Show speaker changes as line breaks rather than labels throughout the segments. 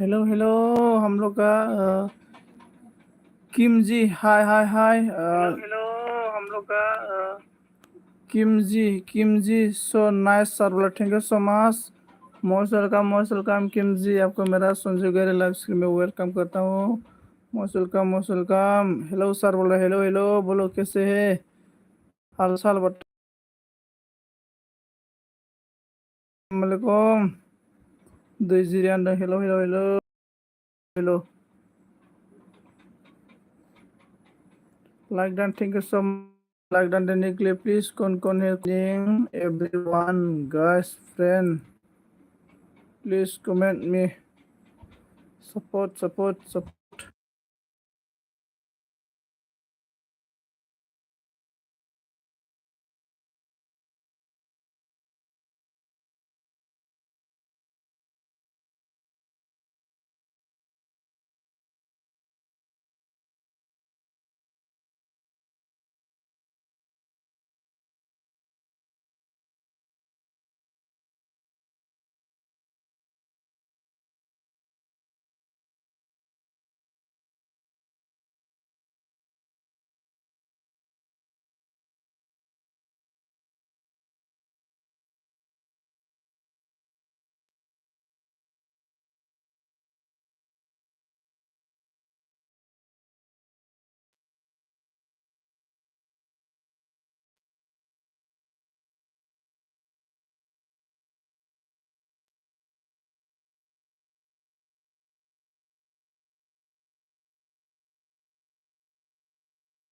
Hello hello हम लोग का Kim जी हाय हाय हाय
हेलो हेलो हम लोग का
Kim ji so nice sir thank you so much. Most welcome Kim ji, आपको मेरा संजय गहरे लाइव स्ट्रीम में वेलकम करता हूँ। Most welcome. हेलो सर बोल रहे, हेलो हेलो बोलो, कैसे है हाल चाल बता। वालेकुम दै जिरियान दं। Hello hello hello hello like don, thank you so much. Like done technically, please con helping everyone, guys, friend. Please comment me. Support.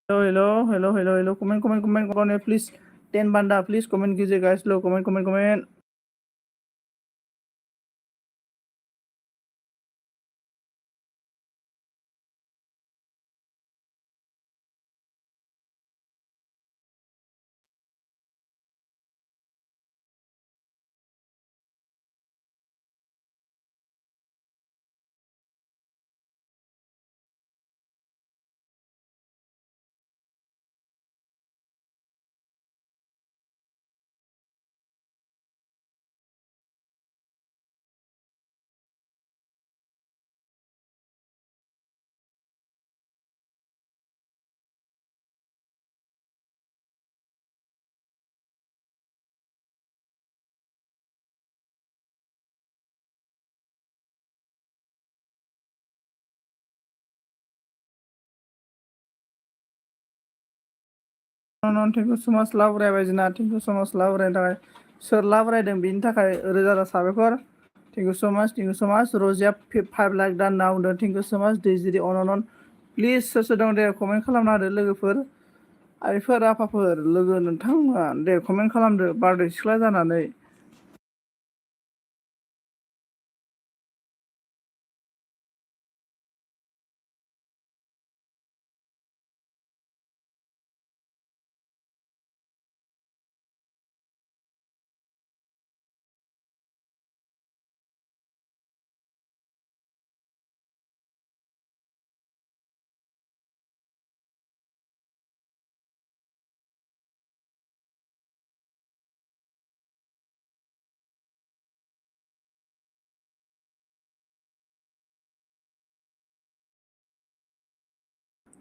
Hello. Comment, please. 10 banda, please comment कीजिए guys लोग, comment. No, thank you so much love रायबायजना, thank you so much love रायनो थाखाय। सोर लाभ रायदों बेनि थाखाय रोजा साबायखर। Thank you so much. Razia 5 lakh दान नावदों, thank you so much। दैजिरि अनन प्लिज सोर दं दे कमेन्ट खालामना होदो लोगोफोर, आइफोर आफाफोर, लोगो नोंथांमोना दे कमेन्ट खालामदो बारदै सिख्ला जानानै।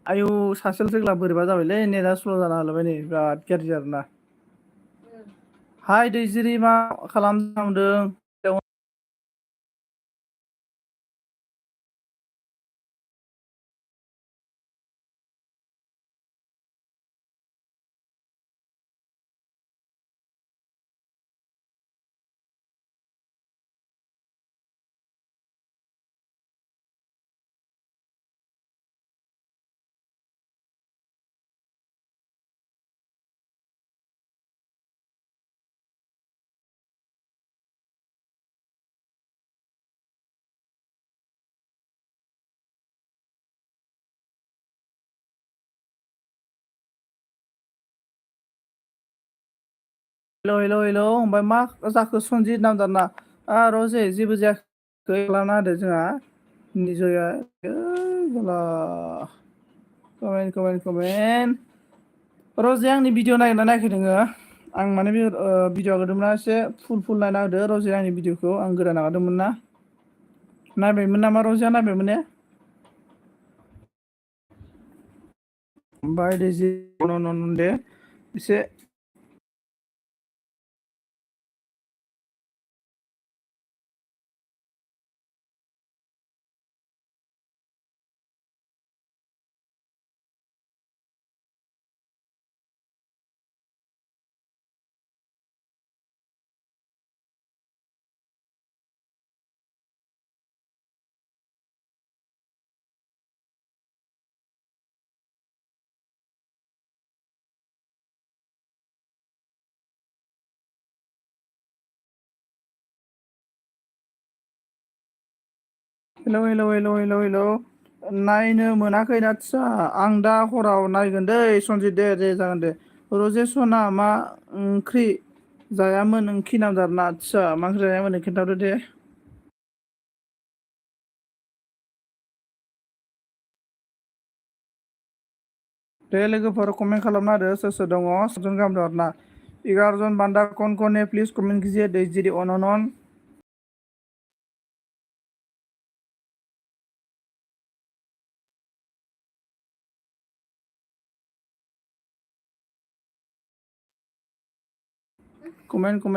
आयु सासेल जोग्ला बोरैबा जाबायलै, नेटआ स्ल' जाना होलाबाय नै, बिराद गाज्रि आरोना। हाय दैजिरि, मा खालामदों? हेलो ओमफ्राय मा जाखो सनजित नामदारना? रजे जेबो जायाखै, खालामना होदो जोंहा निजया। गला कमेन्ट। रजे आंनि भिडिअ नायना नायाखै नोङो? आं माने बे भिडिअ आगारदोंमोन ना, एसे फुल नायना होदो रजे आंनि भिडिअखौ, आं गोदान आगारदोंमोन ना। नायबायमोन नामा रजिया नायबायमोन ने ओमफ्राय दैजि दे एसे हेलौ नायनो मोनाखै आदसा आं दा हराव नायगोन दै सनजित दे जागोन दे रजे सना मा ओंख्रि जायामोन नों खिनामदारना आदसा मा ओंख्रि जायामोन खिन्थादो दे दे लोगोफोर कमेन्ट खालामना होदो सोर सोर दङ 7 जन गाहाम दं आरोना 11 जन बान्दा कौन कौन है प्लीज कमेंट कीजिए दैजिरि अननन कमेन्ट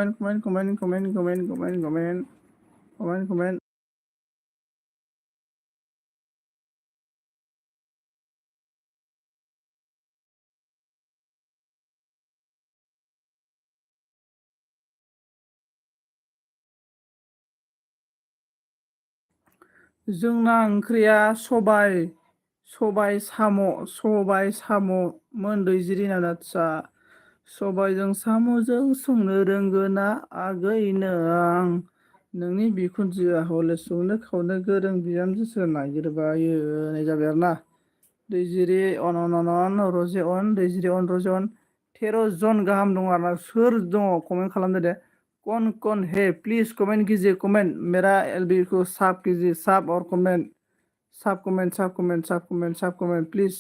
जोंना ओंख्रिया सबाय साम'मोन दैजिरि आदसा सबायजों साम'जों संनो रोंगोना आगै नों नोंनि बिखुनजोआ हले संनो खावनो गोरों बिहामजोसो नागिरबायो होननाय जाबाय आरोना दैजिरि अन रजे अन दैजिरि अन रजे अन 13 जन गाहाम दं आरोना सोर दङ कमेन्ट खालामदो दे कौन है प्लीज कमेंट कीजिए कमेंट मेरा एलबी को साफ कीजिए साफ और कमेंट साफ कमेंट प्लीज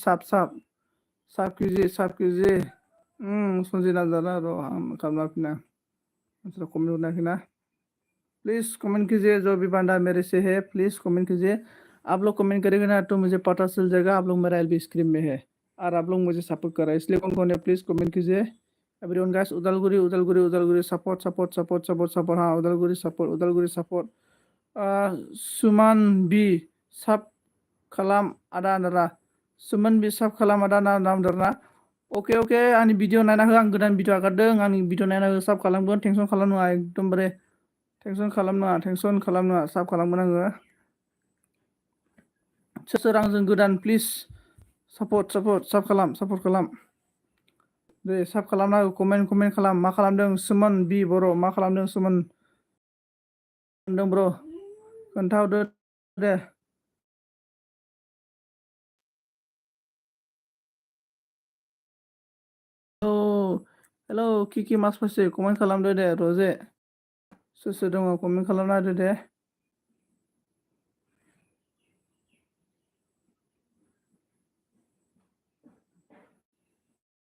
साफ कीजिए संजना जाना रो हम खामना फिना कमेंट उठाना ना प्लीज कमेंट कीजिए जो भी बंदा मेरे से है प्लीज कमेंट कीजिए आप लोग कमेंट करेंगे ना तो मुझे पता चल जाएगा आप लोग मेरा एलबी स्क्रीन में है और आप लोग मुझे सपोर्ट कर रहे हैं इसलिए कौन है प्लीज कमेंट कीजिए एवरीवन गाइस उदालगुरी सपोर्ट हाँ उदालगुरी सपोर्ट सुमन बी सब खालाम आदा नारा सुमन बी सब खालाम आदा नाम दरना ओके आंनि भिडिअ नायना हो आं गोदान भिडिअ आगारदों आंनि भिडिअ नायना हो साब खालामगोन टेनसन खालामनाङा एकदमबारे टेनसन खालामनाङा साब खालामगोन आङो सोर आंजों गोदान प्लिज सापर्ट खालाम दे साब खालामना हो कमेन्ट खालाम मा खालामदों सुमन बि बर' मा खालामदों सुमन ब्र' खोन्थाहरदो दे हेलौ किकि मास फासे कमेन्ट खालामदो दे रजे सोर दङ कमेन्ट खालामना होदो दे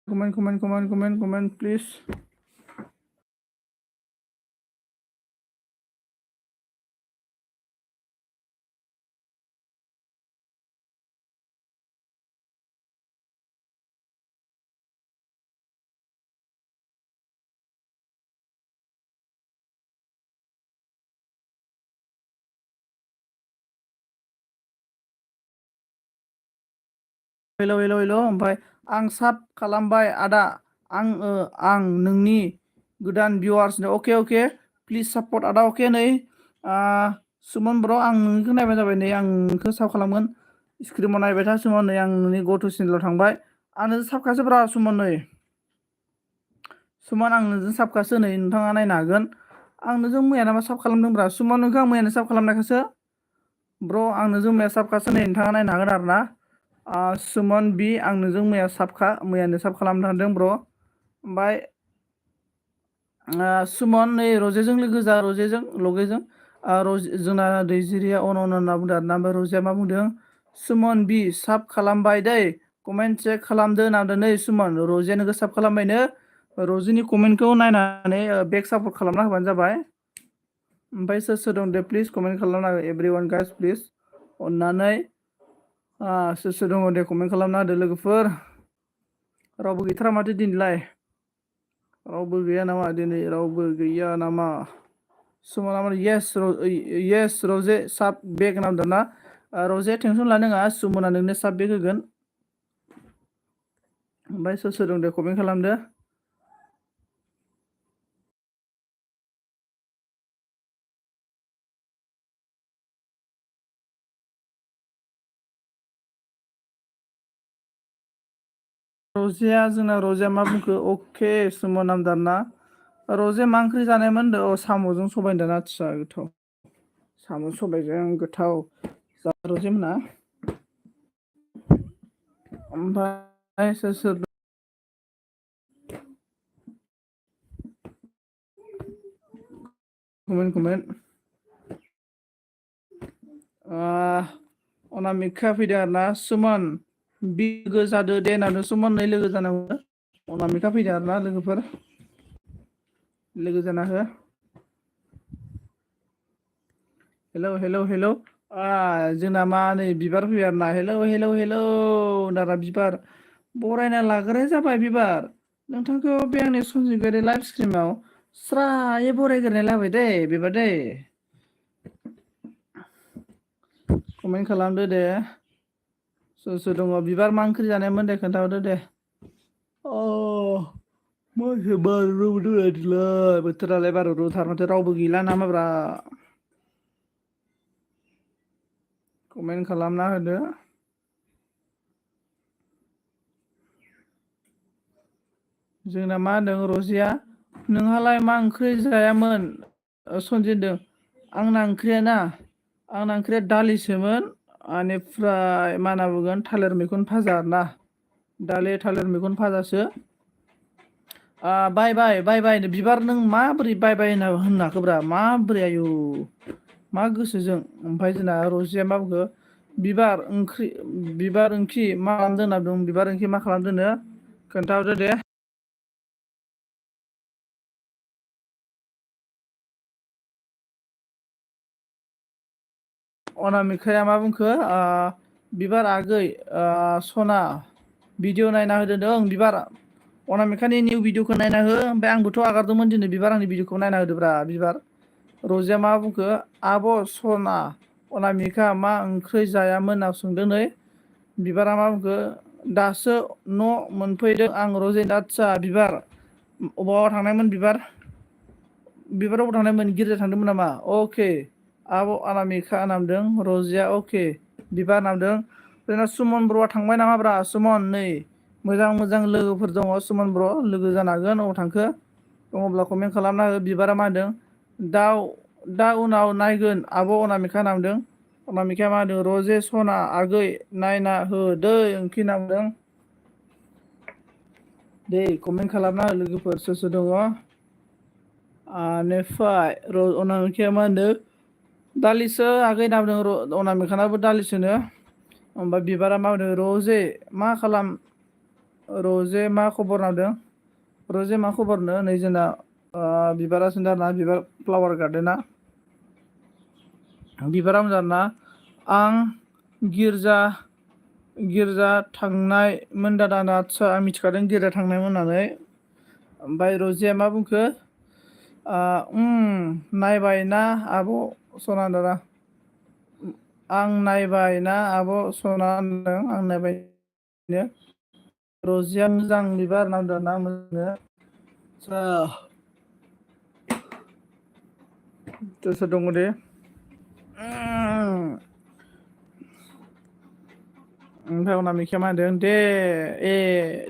कमेन्ट प्लिज हेलौ ओमफ्राय आं साब खालामबाय आदा आं नोंनि गोदान भिउवार्सनो अके प्लिज सापर्ट आदा अके नै सुमन ब्र' आं नोंनिखौ नायबाय जाबाय नै आं नोंखौ साब खालामगोन स्क्रिमाव नायबाय था सुमन नै आं नोंनि गथ' चेनेलाव थांबाय आंनो साबखासोब्रा सुमन नै सुमन आं नोंजों साबखासो नै नोंथाङा नायनो हागोन आं नोंजों मैया नामा साब खालामदोंब्रा सुमन नोंखौ आं मैयानो साब खालामनायखासो ब्र' आं नोंजों मैया साबखासो नै नोंथाङा नायनो हागोन आरो ना सुमन बि आं नोंजों मैयानो साब खालामनो थांदों ब्र' ओमफ्राय सुमन नै रजेजों लोगो जा लगेजों जोंना दैजिरिया अन होनना बुंदों आरोना ओमफ्राय रजेया मा बुंदों सुमन बि साब खालामबाय दै कमेन्ट चेक खालामदो होनना बुंदों नै सुमन रजेया नोंखौ साब खालामबायनो रजिनि कमेन्टखौ नायनानै बेक सापर्ट खालामना होबानो जाबाय ओमफ्राय सोर सोर दं दे प्लिज कमेन्ट खालामना हो एभ्रिवान गाइस प्लिज अननानै सोर सोर दङ दे कमेन्ट खालामना होदो लोगोफोर रावबो गैथारा माथो दिनैलाय रावबो गैया नामा दिनै रावबो गैया नामा सुमन आमार येस रजे साब बेग नामदों ना रजे टेनसन लानाङा सुमना नोंनो साब बेग होगोन ओमफ्राय सोर सोर दं दे कमेन्ट खालामदो रजेया जोंना रजेया मा बुंखो अके सुमन नामदार ना रजे मा ओंख्रि जानायमोन होनदों साम'जों सबायजों ना आदसा गोथाव साम' सबायजों गोथाव रजे मोना ओमफ्राय सोर सोर कमेन्ट अनामिका फैदों आरो ना सुमन लोगो जादो दे होननानै सुमन नै लोगो जानांगौ अनामिका फैदों आरो ना लोगोफोर लोगो जाना हो हेलौ जोंना मा नै बिबार फैबाय आरो ना हेलौ दारा बिबार बरायना लाग्राया जाबाय बिबार नोंथांखौ बे आंनि सनजिगारि लाइभ स्ट्रिमाव स्रायै बरायग्रोनाय लाबाय दै बिबार दै कमेन्ट खालामदो दे सोर सोर दङ बिबार मा ओंख्रि जानायमोन दे खोन्थाहरदो दे मासे बार'लाय बोथोरालाय बार'थार माथो रावबो गैला नामाब्रा कमेन्ट खालामना होदो जोंना मा होनदों रजिया नोंहालाय मा ओंख्रि जायामोन सनजिनदों आंना ओंख्रिया दालिसोमोन बेनिफ्राय मा होनना बुंगोन थालिर मैखुन भाजा आरोना दालि थालिर मैखुन भाजासो बाय बिबार नों माबोरै बाय होननो हाखोब्रा माबोरै आयु मा गोसोजों ओमफ्राय जोंना रजिया मा बुंखो बिबार ओंख्रि मा खालामदों होनना बुंदों बिबार ओंख्रि मा खालामदोंनो खोन्थाहरदो दे अनामिकाया मा बुंखो बिबार आगै सना भिडिअ नायना होदो दं बिबार अनामिकानि निउ भिडिअखौ नायना हो ओमफ्राय आंबोथ' आगारदोंमोन दिनै बिबार आंनि भिडिअखौ नायना होदोब्रा बिबार रजिया मा बुंखो आब' सना अनामिका मा ओंख्रि जायामोन होनना सोंदों नै बिबारा मा बुंखो दासो न' मोनफैदों आं रजे आदसा बिबार अबाव थांनायमोन बिबार अबाव थांनायमोन गिर्जा थांदोंमोन नामा अके आब' अनामिका नामदों रजिया अके बिबार नामदों जोंना सुमन ब्र'आ थांबाय नामाब्रा सुमन नै मोजां लोगोफोर दङ सुमन ब्र' लोगो जानो हागोन अबाव थांखो दङब्ला कमेन्ट खालामना हो बिबारा मा होनदों दा उनाव नायगोन आब' अनामिका नामदों अनामिकाया मा होनदों रजे सना आगै नायना हो दै ओंख्रि नामदों दे कमेन्ट खालामना हो लोगोफोर सोर दङ बेनिफ्राय अनामिकाया मा होनदों दालिसो आगै नामदों अनामिकानाबो दालिसोनो ओमफ्राय बिबारा मा होनदों रजे मा खबर नामदों रजे मा खबरनो नै जोंना बिबारा सोंदों आरोना बिबार फ्लावार गार्डेना बिबारा मोजां ना आं गिर्जा थांनायमोन दादा आदसा आं मिथिखादों गिर्जा थांनायमोन होननानै ओमफ्राय रजिया मा बुंखो नायबायना आब' सना दादा आं नायबायना आब' सना होनदों आं नायबायनो रजिया मोजां बिबार नामदों ना मोजांनो सोर दङ दे ओमफ्राय अनामिकाया मा होनदों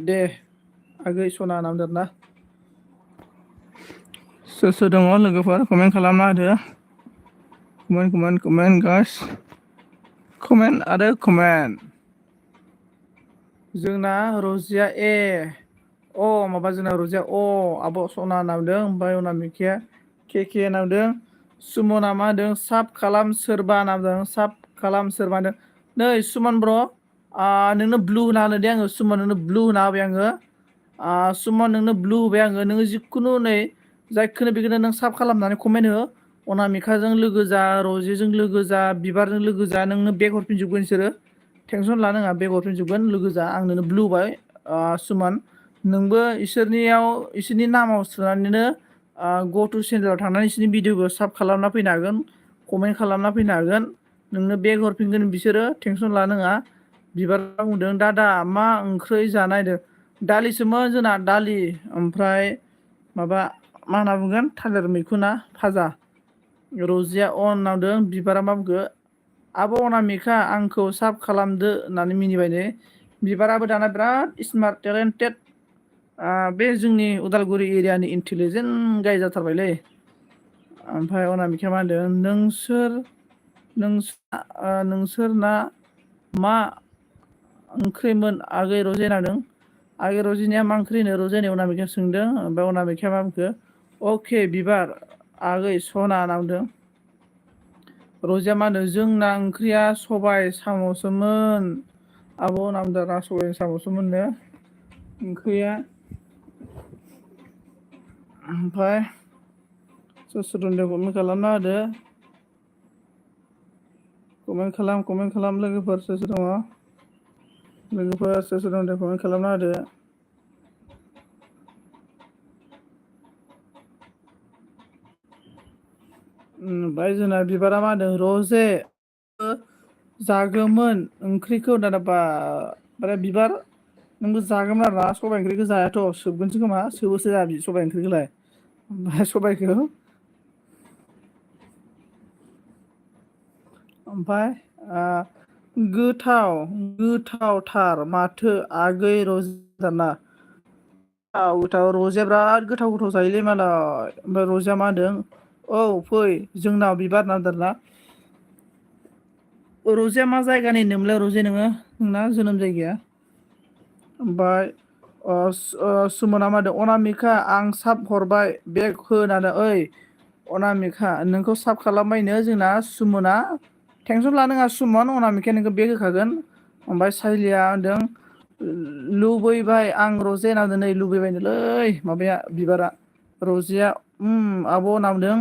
दे आगै सना नामदों ना सोर दङ लोगोफोर कमेन्ट खालामना होदो कमेन्ट गाइस कमेन्ट आरो कमेन्ट जोंना रजिया माबा जोंना रजिया आब' सना नामदों ओमफ्राय अनामिकाया के नामदों सुमना मा होनदों साब खालाम सोरबा नामदों साब खालाम सोरबा होनदों नै सुमन ब्र' नोंनो ब्लु होना होनो दे आङो सुमन नोंनो ब्लु होना होबाय आङो सुमन नोंनो ब्लु होबाय आङो नोङो जिखुनु नै जायखौनो बेखौनो नों साब खालामनानै कमेन्ट हो अनामिकाजों लोगो जा, रजेजों लोगो जा, बिबारजों लोगो जा, नोंनो बेग हरफिनजोबगोन बिसोरो। टेनसन लानाङा, बेग हरफिनजोबगोन लोगो जा। आं नोंनो ब्लु बाय सुमन। नोंबो इसोरनि नामाव सोनानैनो गो टु चेनेलाव थांनानै इसोरनि भिडिअखौ साब खालामना फैनो हागोन, कमेन्ट खालामना फैनो हागोन। नोंनो बेग हरफिनगोन बिसोरो, टेनसन लानाङा। बिबारा बुंदों दादा मा ओंख्रै जानायदों? दालिसोमोन जोंना, दालि ओमफ्राय माबा मा होनना बुंगोन थालिर मैखुना भाजा। रजिया अन नांदों, बिबारा मा बुंखो आब' अनामिका आंखौ साब खालामदो होननानै मिनिबायनो। बिबाराबो दाना बिराद स्मार्ट टेलेन्टेड, बे जोंनि उदालगुरि एरियानि इन्टेलिजेन्ट गाय जाथारबायलै। ओमफ्राय अनामिकाया मा होनदों नोंसोरना मा ओंख्रिमोन आगै रजे होनदों। आगै रजिनिया मा ओंख्रि होनो रजे अनामिकाया सोंदों। ओमफ्राय अनामिकाया मा बुंखो अके बिबार आगै सना होनना बुंदों। रजिया मा होनो जोंना ओंख्रिया सबाय साम'सोमोन आब' होनना बुंदों। सबाय साम'सोमोननो ओंख्रिया। ओमफ्राय सोर सोर दं कमेन्ट खालामना होदो। कमेन्ट खालाम लोगोफोर सोर सोर दङ। लोगोफोर सोर सोर दं कमेन्ट खालामना होदो। ओमफ्राय जोंना बिबारा मा होनदों रजे जागौमोन ओंख्रिखौ दानाबा ओमफ्राय बिबार नोंबो जागौमोन आरोना सबाइ ओंख्रिखौ जायाथ' सोबगोनसो खोमा, सोबोसो जा सबाइ ओंख्रिखौलाय। ओमफ्राय सबाइखौ ओमफ्राय गोथावथार माथो आगै रजियाना। गोथाव रजिया बिराद गोथाव जायोलै मालाय। ओमफ्राय रजिया मा होनदों औ फै जोंनाव बिबार होनना बुंदों आरोना। रजिया मा जायगानि होनदोंमोनलाय रजे नोङो, नोंना जोनोम जायगाया? ओमफ्राय सुमना मा होनदों अनामिका आं साब हरबाय बेग हो होनदों। ओइ अनामिका नोंखौ साब खालामबायनो जोंना सुमना, टेनसन लानाङा सुमन, अनामिकाया नोंखौ बेग होखागोन। ओमफ्राय साइलिया होनदों लुबैबाय आं रजे होनना बुंदों। नै लुबैबायनोलै माबाया बिबारा। रजिया आब' होनना बुंदों।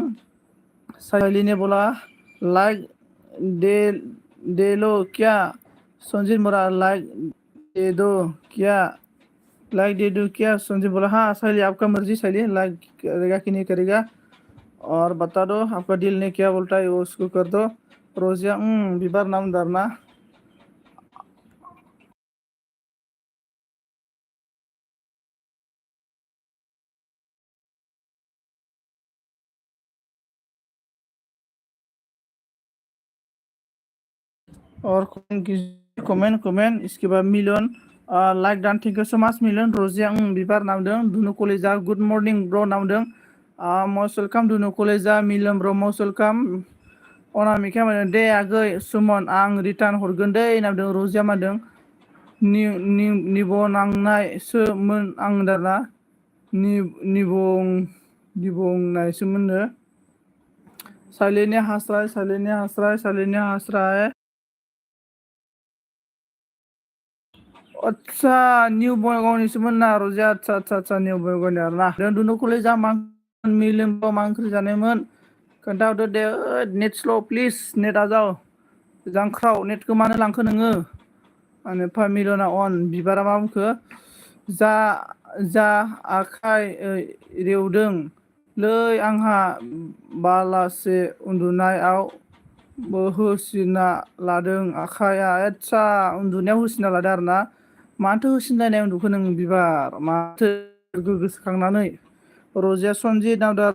साइली ने बोला लाइक दे लो क्या? संजीत मोरा लाइक दे दो क्या? संजीत बोला हाँ साइली आपका मर्जी साइली, लाइक करेगा कि नहीं करेगा और बता दो आपका दिल ने क्या बोलता है वो उसको कर दो। रजिया बिबार नाम दारना। और कमेंट इसके बाद Milan like don thank you so much Milan. Razia बिबार नामदों। दुनु कलेजा गुड मर्निं ब्र नामदों। मस्ट वेलकाम दुनु कलेजा मिलन ब्र मस्ट वेलकाम। अनामिका माने दे आगै सुमन आं रिटार्न हरगोन दै नामदों। रजिया मादों निबनांनायसोमोन आं दाना निबंनायसोमोननो। साइलिनि हास्राय आच्छा निउ बङाइगावनिसोमोन ना रजिया। आच्छा निउ बङाइगावनि आरोना। दुनु कलेजा मा ओंख्रि जानायमोन खोन्थाहरदो दे। नेट स्ल' प्लिज नेट आजाव जांख्राव नेटखौ मानो लांखो नोङो? बेनिफ्राय मिलना अन बिबारा मा बुंखो जा आखाइ रेवदों लै आंहा बालासे उन्दुनायाव होसिना लादों आखाइया। आच्छा उन्दुनायाव होसिना लादों आरोना। माथो होसिनलायनाय उन्दुखो नों बिबार, माथो गोसोखांनानै। रजिया सन्जित नावदार।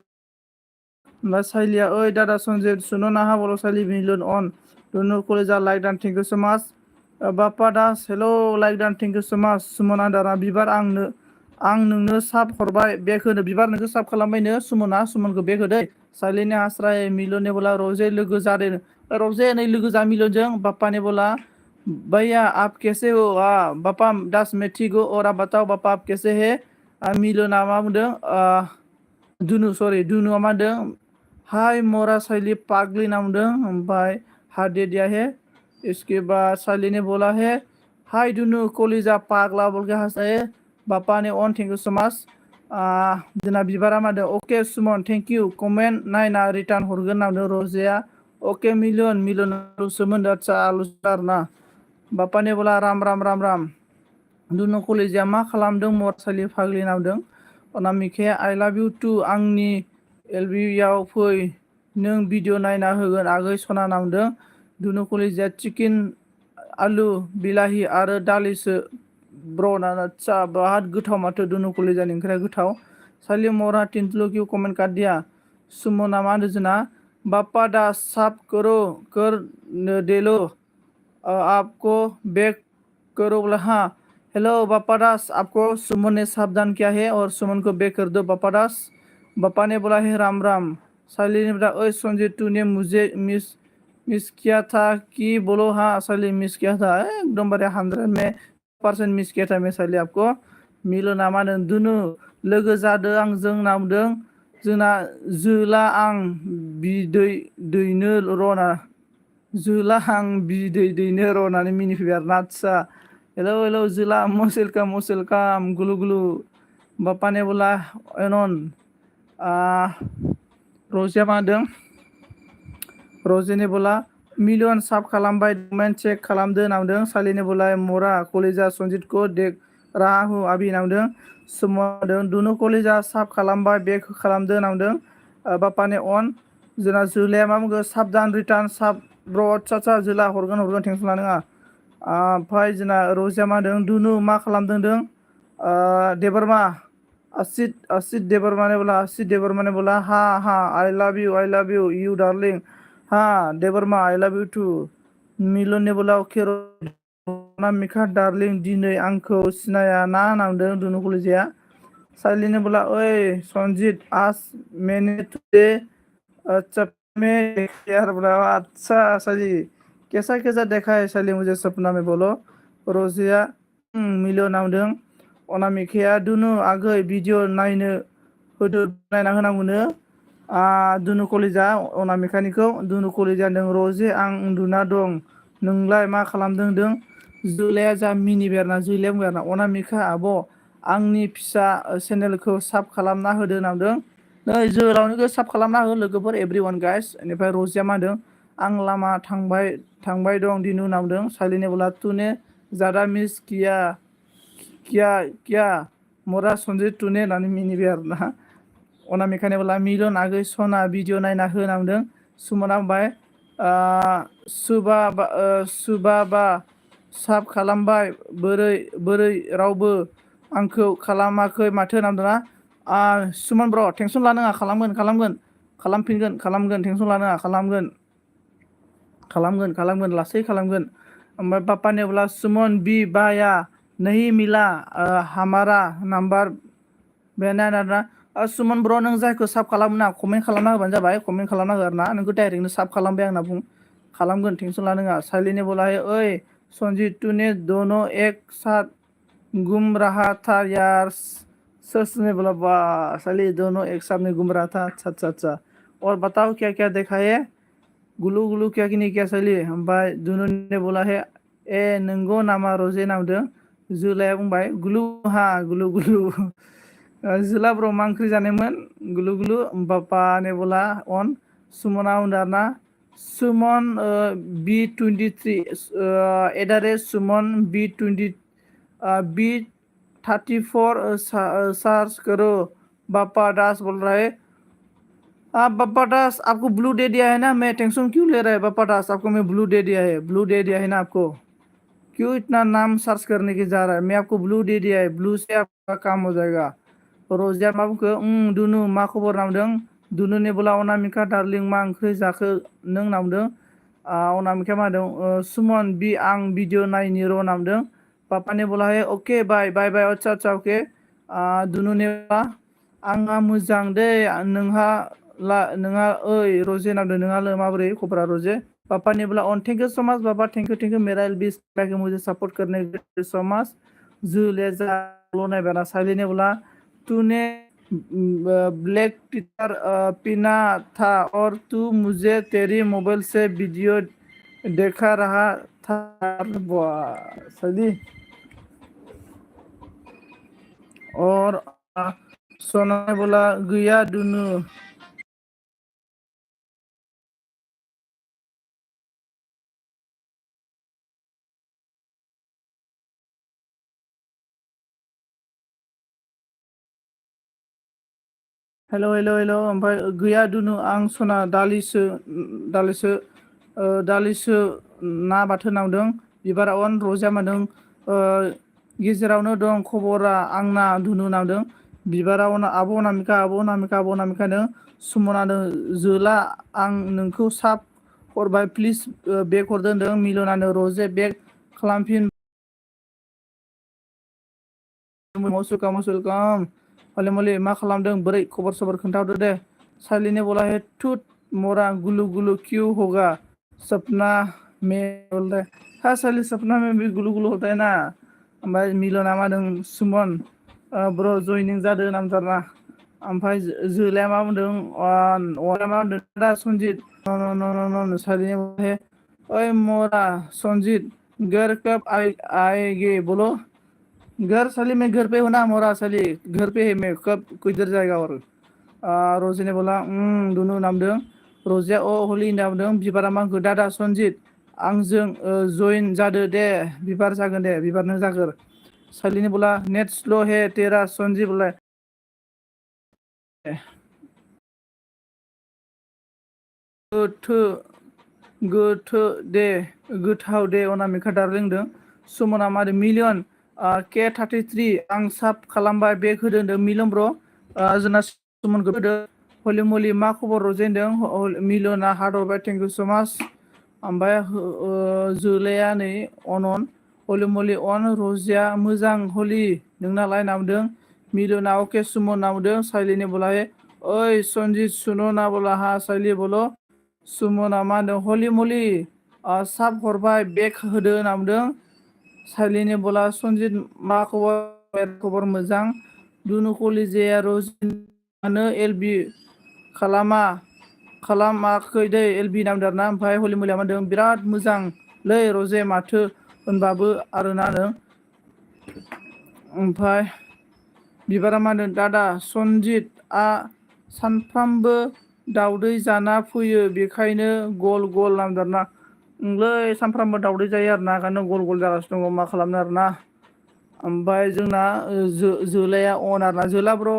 ओमफ्राय साइलिया ओइ दादा सन्जित सुनो ना बोलो साइली मिलन अन दुनु कलेजा like don thank you so much. Bappa Das hello like don thank you so much. Suman आदारा बिबार आं नोंनो साब हरबाय बेग होनो। बिबार नोंखौ साब खालामबायनो सुमनखौ बेग होदै। साइलिनि हास्राय मिलननि बोला रजे लोगो जादों। रजे नै लोगो जा मिलनजों। बाप्पा ने बोला भैया आप कैसे हो? बाप्पा दास मैं ठीक हो और आप बताओ बाप्पा आप कैसे है? मिलना मा बुंदों दुनुआ मा होनदों हाय मोरा साइली पागली ना बुंदों। ओमफ्राय हा दे दिया है। इसके बाद साइली ने बोला है हाय दुनु कलेजा पागला बोल के हंसाए। बाप्पा ने on thank you so much. जोंना बिबारा मादो अके सुमन थेंक इउ कमेन्ट नायना रिटार्न हरगोन नावदों रजेया अके मिलियन सोमोन्दो आदसा आलुसो आरोना बापानि बोला राम राम राम राम दुनु कलेजिया मा खालामदों मरसालि फाग्लि नावदों अनामिकाया आइ लाभ इउ टु आंनि एलबियाव फै नों भिडिअ नायना होगोन आगै सना नावदों दुनु कलेजिया चिकेन आलु बिलाहि आरो दालिसो ब्र ना आदसा बहुत गोथाव माथो दुनु कलेजानि ओंख्रिया गोथाव सालि मरा तिनतुलो किउ कमेन्ट कर दिया सुमना मा होनो जोंना बाप्पा दा साफ करो कर देलो आपको बैक करो बोला हाँ हेलो बाप्पा दास आपको सुमन ने सावधान किया है और सुमन को बैक कर दो बाप्पा दास बाप्पा ने बोला है राम राम साली ने बोला ओए संजय तूने मुझे मिस किया था कि बोलो हाँ साली मिस किया था एकदम बारे 100% मिस किया था मैं साली आपको मिलो नामा दुनु लोगो जादों आंजों नामदों जोंना जोला आं बिदै दैनो रना जोला आं बिदै दैनो रनानै मिनिफैबाय आरोना आदसा हेलौ हेलौ जोला मसेलकाम गुलु गुलु बाप्पाने बोला एनन रजिया मा होनदों रजेने बोला मिलियन साब खालामबाय डकुमेन्ट चेक खालामदो नावदों सालिने बोला मरा कलेजा सन्जितखौ देख राहु आबि नावदों सुमदों दुनु कलेजा साब खालामबाय बेक खालामदो नावदों बाप्पाने अन जोंना जोलाया मा बुङो साबधान रिटार्न साब ब्र चाचा जोला हरगोन टेनसन लानाङा ओमफ्राय जोंना रजिया मा होनदों दुनु मा खालामदों देबरमा आसित देबरमाने बोला हाँ I love you you darling हाँ Debbarma I love you too Milan ने बोला अके मिखा डार्लिं दिनै आंखौ सिनाया ना नांदों दुनु कलेजिया साइलिने बोला ओए संजित आज मैंने तुझे सपने यार बोला अच्छा साली कैसा देखा है साली मुझे सपना में बोलो रजिया मिलो नावदों अनामिकाया दुनु आगै भिडिअ नायनो होदो नायना होनांगौनो दुनु कलेजा अनामिकानिखौ दुनु कलेजा नों रजे आं उन्दुना दं नोंलाय मा खालामदों दों जोलाया जा मिनिबाय आरोना जोलाया बुंबाय आरोना अनामिका आब' आंनि फिसा चेनेलखौ साब खालामना होदो नावदों नै जोलावनिखौ साब खालामना हो लोगोफोर एभ्रिवान गाइस बेनिफ्राय रजिया मा होनदों आं लामा थांबाय दं दिनु नावदों सालिने बोला तुने जादा मिस किया मरा सन्जय तुने होननानै मिनिबाय आरोना अनामिकाने बोला मिलन आगै सना भिडिअ नायना हो नावदों सुमना बुंबाय सुबाबा साब खालामबाय बोरै रावबो आंखौ खालामाखै माथो नामदोंना सुमन ब्र टेनसन लानाङा खालामगोन टेनसन लानाङा खालामगोन लासै खालामगोन ओमफ्राय पापाने बोला सुमन बी बाया नहीं मिला हमारा नंबर बेना सुमन ब्र नों जायखौ साब खालामना कमेन्ट खालामना होबानो जाबाय कमेन्ट खालामना हो आरोना नोंखौ डाइरेक्टनो साब खालामबाय आंना खालामगोन टेनसन लानाङा साइलिने बोला है ओए संजीत तूने दोनों एक साथ घूम रहा था यार सच बोला वाह साली दोनों एक साथ में घूम रहा था अच्छा और बताओ क्या क्या देखा है गुलु गुलु क्या कि नहीं क्या साली ओमफ्राय दुनु ने बोला है ए नंगौ नामा रजे नावदों जोलाया बुंबाय गुलु हा गुलु जोला ब्र मा ओंख्रि जानायमोन गुलु बाप्पाने बोला अन सुमना उन्दारना सुमन B23 @सुमन B34 सर्च करो बाप्पा दास बोल रहा है बाप्पा दास आपको ब्लू दे दिया है ना मैं टेंशन क्यों ले रहा है बाप्पा दास आपको मैं ब्लू दे दिया है ना आपको क्यों इतना नाम सर्च करने की जा रहा है मैं आपको ब्लू दे दिया है ब्लू से आपका काम हो जाएगा रजिया मा बुंखो दुनु मा खबर नावदों दुनु ने बोला अनामिका डार्लिं मा ओंख्रि जाखो नों नावदों अनामिका मा होनदों सुमन बि आं भिडिअ नायनि र नावदों पापाने बोला है अके बाय अच्छा अके दुनु ने आंहा मोजां दे नोंहा ओइ रजे नावदों नोंहा माबोरै खबरा रजे पापा ने बोला on thank you so much पापा थैंक यू मेरा एलबी के मुझे सपोर्ट करने के लिए सो मच जुले लोनाय बेना साइली ने बोला तूने ब्लैक टीचर पीना था और तू मुझे तेरी मोबाइल से वीडियो देखा रहा था सदी और सनाया बोला गैया दुनु। हेलो हेलो हेलो ओमफ्राय गैया दुनु आं सना दालिसो दालिसो ना बाथोन नावदों बिबारा अन रजा मादों गेजेरावनो दं खबरा आंना दुनु नावदों बिबारा आब' अनामिकानो सुमनानो जोला आं नोंखौ साब हरबाय प्लिज बेग हरदो होनदों मिलनानो रजे बेग खालामफिन मसुलकाम हले मले मा खालामदों बोरै खबर सबर खोन्थाहरदो दे सालिने बोला है टुट मोरा गुलु गुलु क्यों होगा सपना में बोल रहे हाँ साली सपना में भी गुलु गुलु होता है ना ओमफ्राय मिलना मादों सुमन ब्र जयनिं जादो नामजादा ओमफ्राय जोलाया मा बुंदों मा बुंदों दा सनजित न सालिने बोला है ओए मोरा सनजित घर कब आएगे बोलो घर साली मैं घर पे हूँ ना मोरा साली घर पे है मैं कब किधर जाएगा और रजे ने बोला दुनु नामदों रजिया हलि नामदों बिबारा मा होनखो दादा सनजित आंजों जइन जादो दे बिबार जागोन दे बिबार नों जागोर सालिने बोला नेट स्ल' है तेरा सनजित बोला गोथो दे गोथाव दे अनामिका दार्लिंदों सुमना मादो मिलियन K33 आं साब खालामबाय बेग होदों होनदों मिलन ब्र जोंना सुमनखौ होदो हलि मलि मा खबर रजेनदों मिलना हार्ड हरबाय थेंक इउ स माच ओमफ्राय जोलाया नै अनन हलि मलि अन रजिया मोजां हलि नोंनालाय नामदों मिलना अके सुमन नामदों साइलिने बोला ओइ सनजित सुनो ना बोला हा साइलि बोलो सुमना मा होनदों हलि मलि साब हरबाय बेग होदो नामदों साइलिने बोला सनजित मा खबर मोजां दुनु कलिजाया रजिनानो एलबि खालामाखै दै एलबि नामदारना ओमफ्राय हलि मलिया मा होनदों बिराद मोजां लै रजे माथो होनबाबो आरोना ओमफ्राय बिबारा मा होनदों दादा सनजितआ सानफ्रामबो दावदै जाना फैयो बेखायनो गल गल नामदारना लै सानफ्रामबो दावदै जायो आरो ना ओंखायनो गल गल जागासिनो दङ मा खालामनो आरोना ओमफ्राय जोंना जोलाया अन आरोना जोला ब्र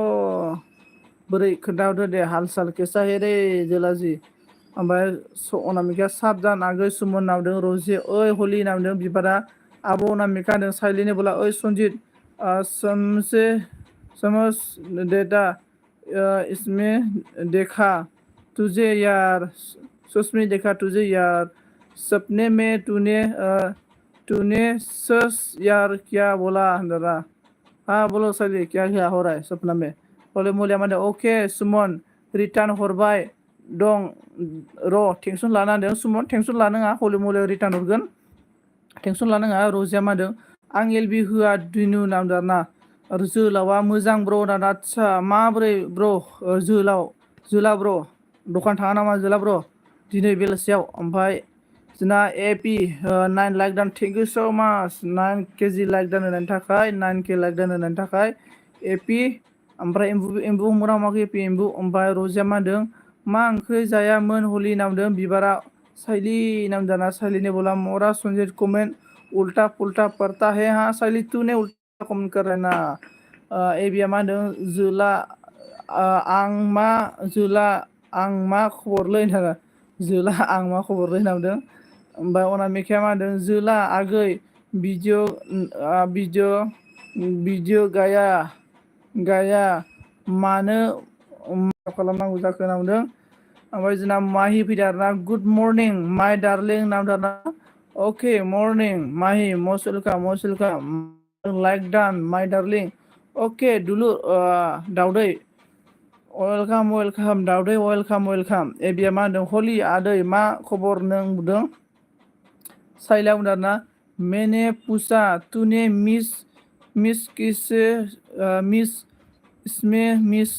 बोरै खोन्थाहरदो दे हाल साल केसा है रे जोलाजि ओमफ्राय अनामिकाया साबजान आगै सुमन नामदों रजे ओइ हलि नामदों बिबारा आब' अनामिका होनदों साइलिने बोला ओइ सनजित समझ देता इसमें देखा तुझे यार सुस्मी देखा तुझे यार सपने में तूने सस यार क्या बोला अंदरा हाँ बोलो साली क्या हो रहा है सपना में बोले मुलिया माने ओके सुमन रिटार्न हरबाय दं र' टेंसन लाना होनदों सुमन टेंसन लानाङा हले मुलिया रिटार्न हरगोन टेंसन लानाङा रजिया मा होनदों आं एलबि होआ दिनु नामदारना आरो जोलावा मोजां ब्र दाना आदसा माबोरै ब्र जोला ब्र दखान थाङा नामा जोला ब्र दिनै बेलासियाव ओमफ्राय जोंना एपि 9 लाइक दान थेंक इउ स माच 9 केजि लाइक दान होनायनि थाखाय 9K लाइक दान होनायनि थाखाय एपि ओमफ्राय एम्बु हमग्रा हमाखै एपि एम्बु ओमफ्राय रजिया मा होनदों मा ओंख्रि जायामोन हलि नामदों बिबारा साइलि नामदाना साइलिने बोला मोरा सनजित कमेन्ट उल्टा पुल्टा पड़ता है हाँ साइलि तूने उल्टा कमेन्ट कर रहा है ना एबिया मा होनदों जोला आं मा खबरलै होनदों जोला आं मा खबरलै नामदों ओमफ्राय अनामिकाया मा होनदों जोला आगै भिडिअ गाया मानो खालामनांगौ जाखो नामदों ओमफ्राय जोंना माहि फैदों आरोना गुड मर्निं माइ डार्लिं नामदों ओके मर्निं माहि मस्ट वेलकाम लाइक डान माइ डार्लिं ओके दुलु दावदै वेलकाम दावदै वेलकाम एबिया मा होनदों हलि आदै मा खबर नों बुंदों साइला बुंदों आरोना मैंने पूछा तूने मिस किसे मिस इसमें मिस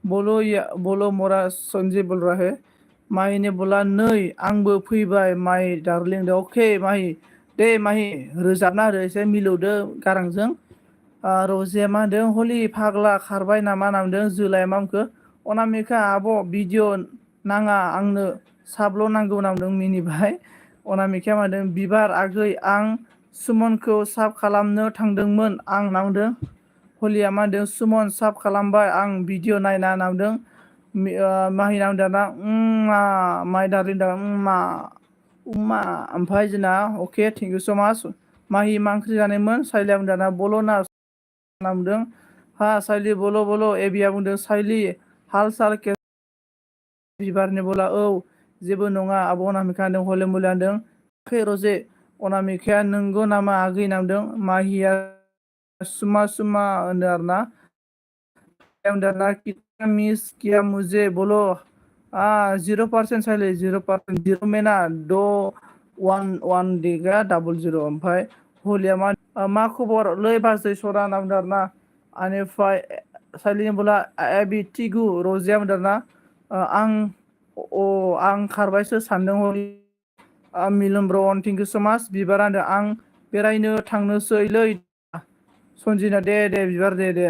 बोलो मोरा संजय बोल रहा है माही ने बोला नै आंबो फैबाय माही डार्लिं दे अके माही दे माही रोजाबना आरो एसे मिलौदो गारांजों रजे मा होनदों हलि फाग्ला खारबाय नामा होनदों जोलाया मा होनखो अनामिका आब' भिडिअ नाङा आंनो साबल' नांगौ होनदों मिनिबाय अनामिकाया मा होनदों बिबार आगै आं सुमनखौ साब खालामनो थांदोंमोन आं नांदों हलिया मा होनदों सुमन साब खालामबाय आं भिडिअ नायना नांदों माहि नांदों ना माइ दार्लिं दा ओमफ्राय जोंना अके थेंक इउ स' माच माहि मा ओंख्रि जानायमोन साइलिया बुंदों दाना बल' ना बुंदों हा साइलि बल' बल' एबिया बुंदों साइलि हाल साल बिबारनि बोला औ जेबो नङा आब' अनामिका होनदों हले मुलि होनदों खै रजे अनामिकाया नंगौ नामा आगै नांदों माहिया सुमा सुमा होनदों आरो ना कितना मिस किया मुझे बोलो 0% साइले 0% 0 मेना दो 1 देगा 00 ओमफ्राय हलिया मा खबर लै बाजै सरा होनना बुंदों आरो ना आनिफ्राय साइलिनि बोला एबि टिगु रजिया बुंदों आरो ना आं खारबायसो सानदों हलि मिलन ब्रन थेंक इउ स' माच बिबार होनदों आं बेरायनो थांनोसैलै सनजिना दे बिबार दे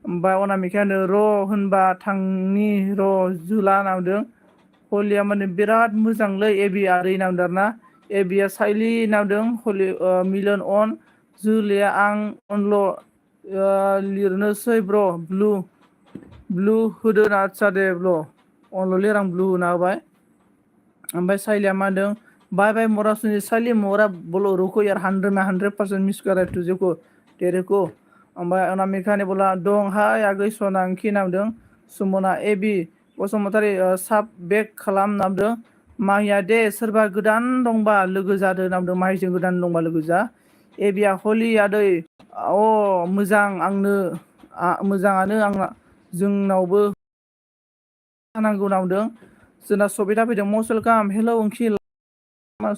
ओमफ्राय अनामिकाया होनदों र' होनबा थांनि र' जोला नांदों हलिया माने बिराद मोजांलै एबि आरै नांदों आरो ना एबिया साइलि नांदों हलि मिलन अन जोलैया आं अनल' लिरनोसै ब्र' ब्लु होदो ना आदसा दे ब्र' अनल' लिर आं ब्लु होना होबाय ओमफ्राय साइलिया मा होनदों बाय बाय मोरा सुनि साइलि मोरा बोलो रुको यार 100% मिस कर तुझे को तेरे को ओमफ्राय अनामिकानि बोला दं हाय आगै सना ओंखि नांदों सुमना एबि बसुमतारी साब बेक खालाम नांदों माहिया दे सोरबा गोदान दंबा लोगो जादों नांदों माहिजों गोदान दंबा लोगो जा एबिया हलि आदै मोजां आंनो मोजाङानो आंना जोंनावबो नांगौ नांदों जोंना सबिता फैदों मस्ट वेलकाम हेलौ ओंखि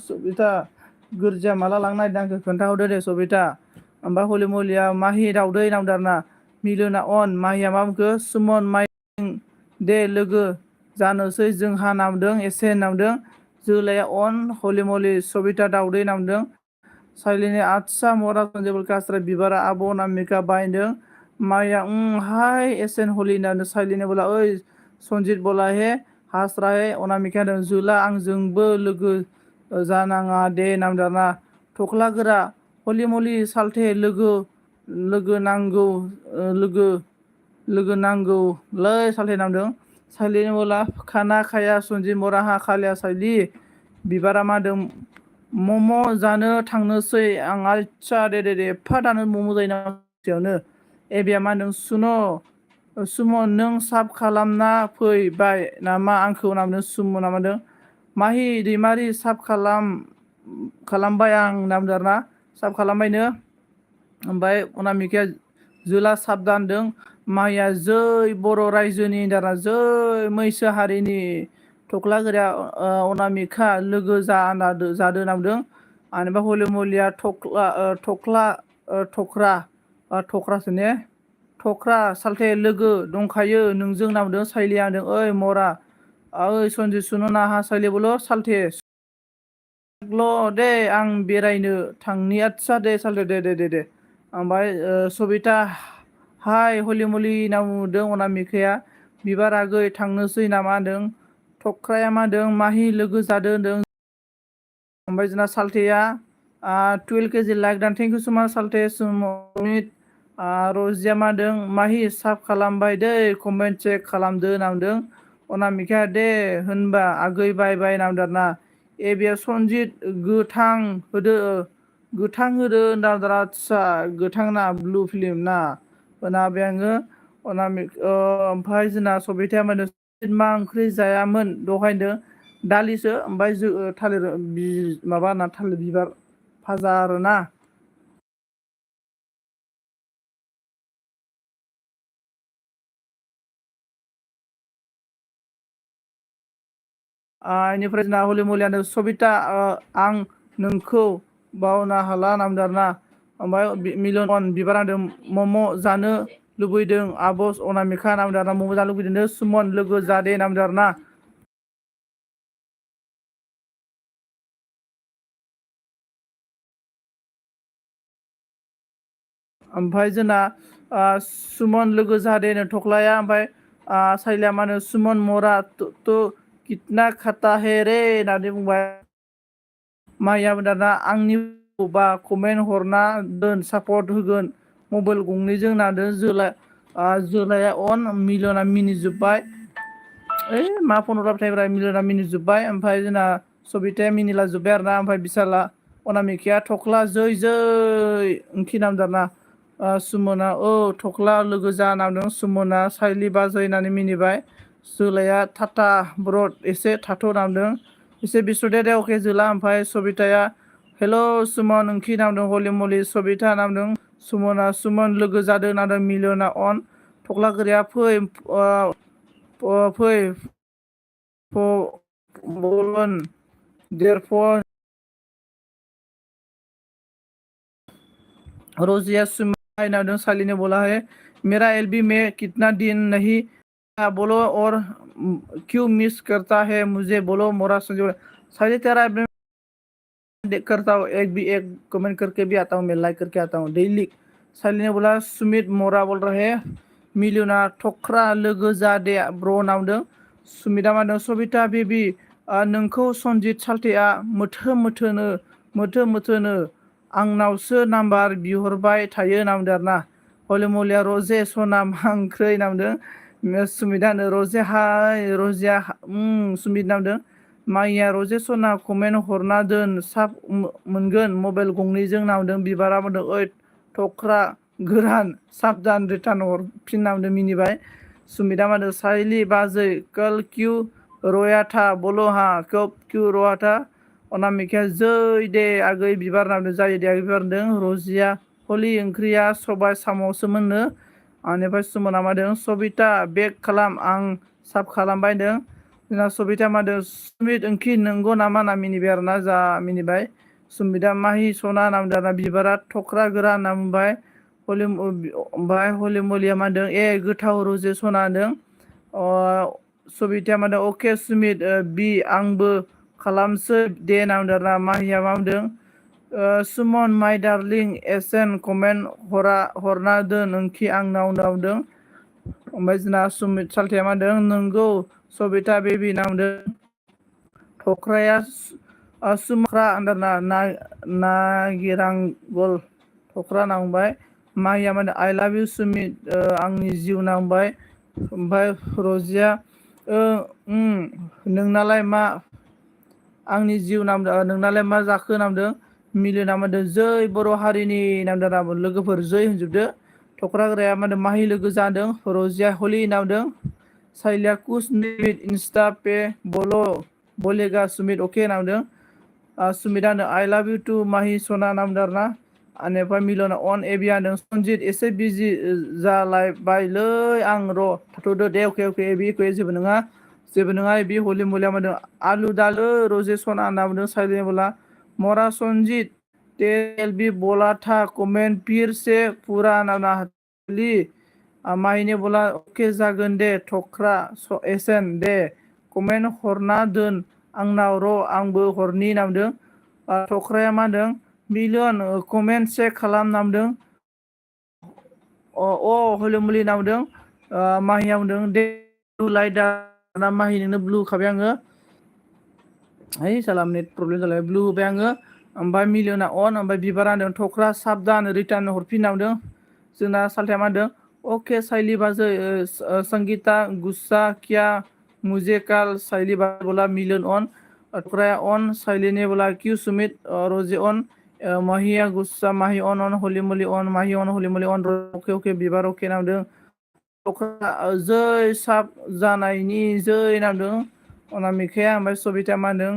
सबिता गोरजिया माला लांनो नागिरदों आंखौ खोन्थाहरदो दे सबिता ओमफ्राय हलि मलिया माहि दावदै नांदों आरो ना मिलुना अन माहिया मा बुंखो सुमन माइ दे लोगो जानोसै जोंहा नामदों एसे नामदों जोलाया अन हलि मलि सबिता दावदै नामदों साइलिनि आदसा मरा सन्जेबल कास्रा बिबारा आब' अनामिका बायदों माया हाय एसेन हलि होननानै साइलिनि बोला ओइ सन्जित बोला हे हास्रा हे अनामिका होनदों जोला आंजोंबो लोगो जानाङा दे नांदों ना थख्ला गोरा हलि मलि सालथे लोगो नांगौ लोगो नांगौलै सालथे नांदों साइलिनि बोला खाना खाया सन्जित मराहा खालिया साइलि बिबारा मा होनदों मम' जानो थांनोसै आं आदसा दे एफा दानो मम' जायो नायावनो एबिया मा होनदों सुमन नों साब खालामना फैबाय नामा आंखौ नामदों सुमन ना मादों माहि दैमारि साब खालामबाय आं नामदों आरो ना साब खालामबायनो ओमफ्राय अनामिकाया जोला साबदानदों माइया जै बर' रायजोनि दाना जै मैसो हारिनि थख्ला गोरा अनामिका लोगो जादो नामदों आनिफ्राय हलि मलिया थख्रासो ने थख्रा सालथे लोगो दंखायो नोंजों नामदों साइलिया होनदों ओइ मरा ओइ सन्जित सुनो नाहा साइलिबोल' सालथे दे आं बेरायनो थांनि आदसा दे सालथे दे ओमफ्राय सबिता हाय हलि मलि नामदों अनामिकाया बिबार आगै थांनोसै नामा होनदों थख्राया मा होनदों माहि लोगो जादों होनदों ओमफ्राय जोंना सालथेया 12 केजि लाइक दान थेंक इउ सो माच सालथे सुमित रजिया मा होनदों माहि साब खालामबाय दै कमेन्ट चेक खालामदो नामदों अनामिका दे होनबा आगै बाय नामदों ना एबिया सन्जित गोथां होदो होनदों आदसा गोथां ना ब्लु फिल्म ना होना होबाय आङो ओमफ्राय जोंना सबिताया मा होनदों मा ओंख्रि जायामोन दहाय होनदों दालिसो ओमफ्राय थालिर थालिर बिबार भाजा आरोना बेनिफ्राय जोंना हलि मलियानो सबिता आं नोंखौ बावनो हाला नामदों आरोना ओमफ्राय मिलन बिबार होनदों मम' जानो लुबैदों आब' अनामिका नामदों आरोना मम' जानो लुबैदों सुमन लोगो जादे नामदों आरोना ओमफ्राय जोंना सुमन लोगो जादे थख्लाया ओमफ्राय साइलिया मा होनो सुमन मरा तो कितना खाता है रे होननानै बुंबाय माइयाबो दाना आंनि बा कमेन्ट हरना दोन सापर्ट होगोन मबाइल गंनैजों नादो जोलाया अन मिलियना मिनिजोब्बाय ओइ मा फन हरबाय मिलियना मिनिजोब्बाय ओमफ्राय जोंना सबिताया मिनिला जोब्बाय आरोना ओमफ्राय बिसाला अनामिकाया थख्ला जै जै ओंखि नामदारना सुमना थख्ला लोगो जा नामदों सुमना साइलि बाजै होननानै मिनिबाय जोलाया थाथा ब्रड एसे थाथ' नामदों एसे बिस्रदे दे अके जोला ओमफ्राय सबिताया हेल' सुमन ओंखि नामदों हलि मलि सबिता नामदों सुमना सुमन लोगो जादों नामदों मिलियना अन थख्ला गोरिया फै बोलन देरफन रोजिया सुमाई नामदों साली ने बोला है मेरा एलबी में कितना दिन नहीं बोलो और क्यों मिस करता है मुझे बोलो मोरा संजय साली तेरा देख करता हूँ एक कमेंट करके भी आता हूँ मैं लाइक करके आता हूँ डेली साली ने बोला सुमित मोरा बोल रहे मिलियना थख्रा लोगो जादे ब्र नामदों सुमिता मादों सबिता बेबी नोंखौ सनजित साल्थेआ मोथो आंनावसो नाम्बार बिहरबाय थायो नामदों आरोना हले मलिया रजे सना मा ओंख्रै नामदों सुमितानो रजे हाय रजिया सुमित नामदों माइया रजे सना कमेन्ट हरना दोन साब मोनगोन मबाइल गंनैजों नामदों बिबारा मोनदों ओइ थख्रा गोरान साबधान रिटार्न हरफिन नामदों मिनिबाय सुमिता मादों साइली बाजै कल क्यू रोया था बोलो हाँ कब क्यू रोया था अनामिकाया जै दे आगै बिबार नामदों जायो दे आगै बिबार होनदों रजिया हलि ओंख्रिया सबाय साम'सो मोननो बेनिफ्राय सुमना मादों सबिता बेक खालाम आं साब खालामबाय होनदों जोंना सबिता मादों सुमित ओंखि नंगौ नामा ना मिनिबाय आरोना जा मिनिबाय सुमिता माहि सना नामदों आरोना बिबारा थख्रा गोरा होनना बुंबाय ओमफ्राय हलि मलिया मादों गोथाव रजे सना होनदों सबिताया मादों अके सुमित बि आंबो खालामसै दे नामदों आरोना माहिया मा बुंदों सुमन माइ डार्लिं एसेन कमेन्ट हरना दोन ओंखि आंनाव नामदों ओमफ्राय जोंना सुमित साल्थेया मा होनदों नंगौ सबिता बेबि नामदों थख्राया सुमख्रा होनदोंना नागिरांगल थख्रा नांबाय माहिया माने आइ लाभ इउ सुमित आंनि जिउ नांबाय ओमफ्राय रजिया नोंनालाय मा आंनि जिउ नामदों नोंनालाय मा जाखो नामदों मिलियना मादों जै बर' हारिनि नामदों लोगोफोर जै होनजोबदो थख्राग्राया मादों माहि लोगो जादों रजिया हलि नामदों साइलिया कुछ निमित इंस्टा पे बोलेगा सुमित अके नामदों सुमितानो आई लाभ इउ टू माहि सना नामदों आरोना बेनिफ्राय मिलियना अन एबिया होनदों सनजित एसे बिजि जालायबायलै आं र' थाथ'दो दे अके एबि जेबो नङा एबि हलि मलिया मादों आलु दालु रजे सना होनना बुंदों साइलेन्ट बोला मोरा सनजित तेल भी बोला था कमेंट फिर से पूरा नामना हली माहिने बोला अके जागोन दे थख्रा एसेन दे कमेन्ट हरना दोन आंनाव र' आंबो हरनि नामदों थख्राया मा होनदों मिलियन कमेन्ट चेक खालाम नामदों हले मुलि नामदों माहिया बुंदों दे ब्लु लाइट ना माहि नोंनो ब्लु होखाबाय आङो है साला नेट प्रब्लेम जालाय ब्लु होबाय आङो ओमफ्राय मिलियना अन ओमफ्राय बिबारा होनदों थख्रा साबधान रिटार्न हरफिननांदों जोंना साल्थाया मा होनदों अके साइली बाजै संगीता गुस्सा क्या मुझे काल साइली बाजै बोला मिलियन अन थख्राया अन साइली ने बोला क्यू सुमित रोजे अन माहिया गुस्सा माहि अन हलि मलि अन माहि अन हलि मलि अन अके बिबार अके नामदों थख्रा जै साब जानायनि जै नामदों अनामिकाया ओमफ्राय सबिता मा होनदों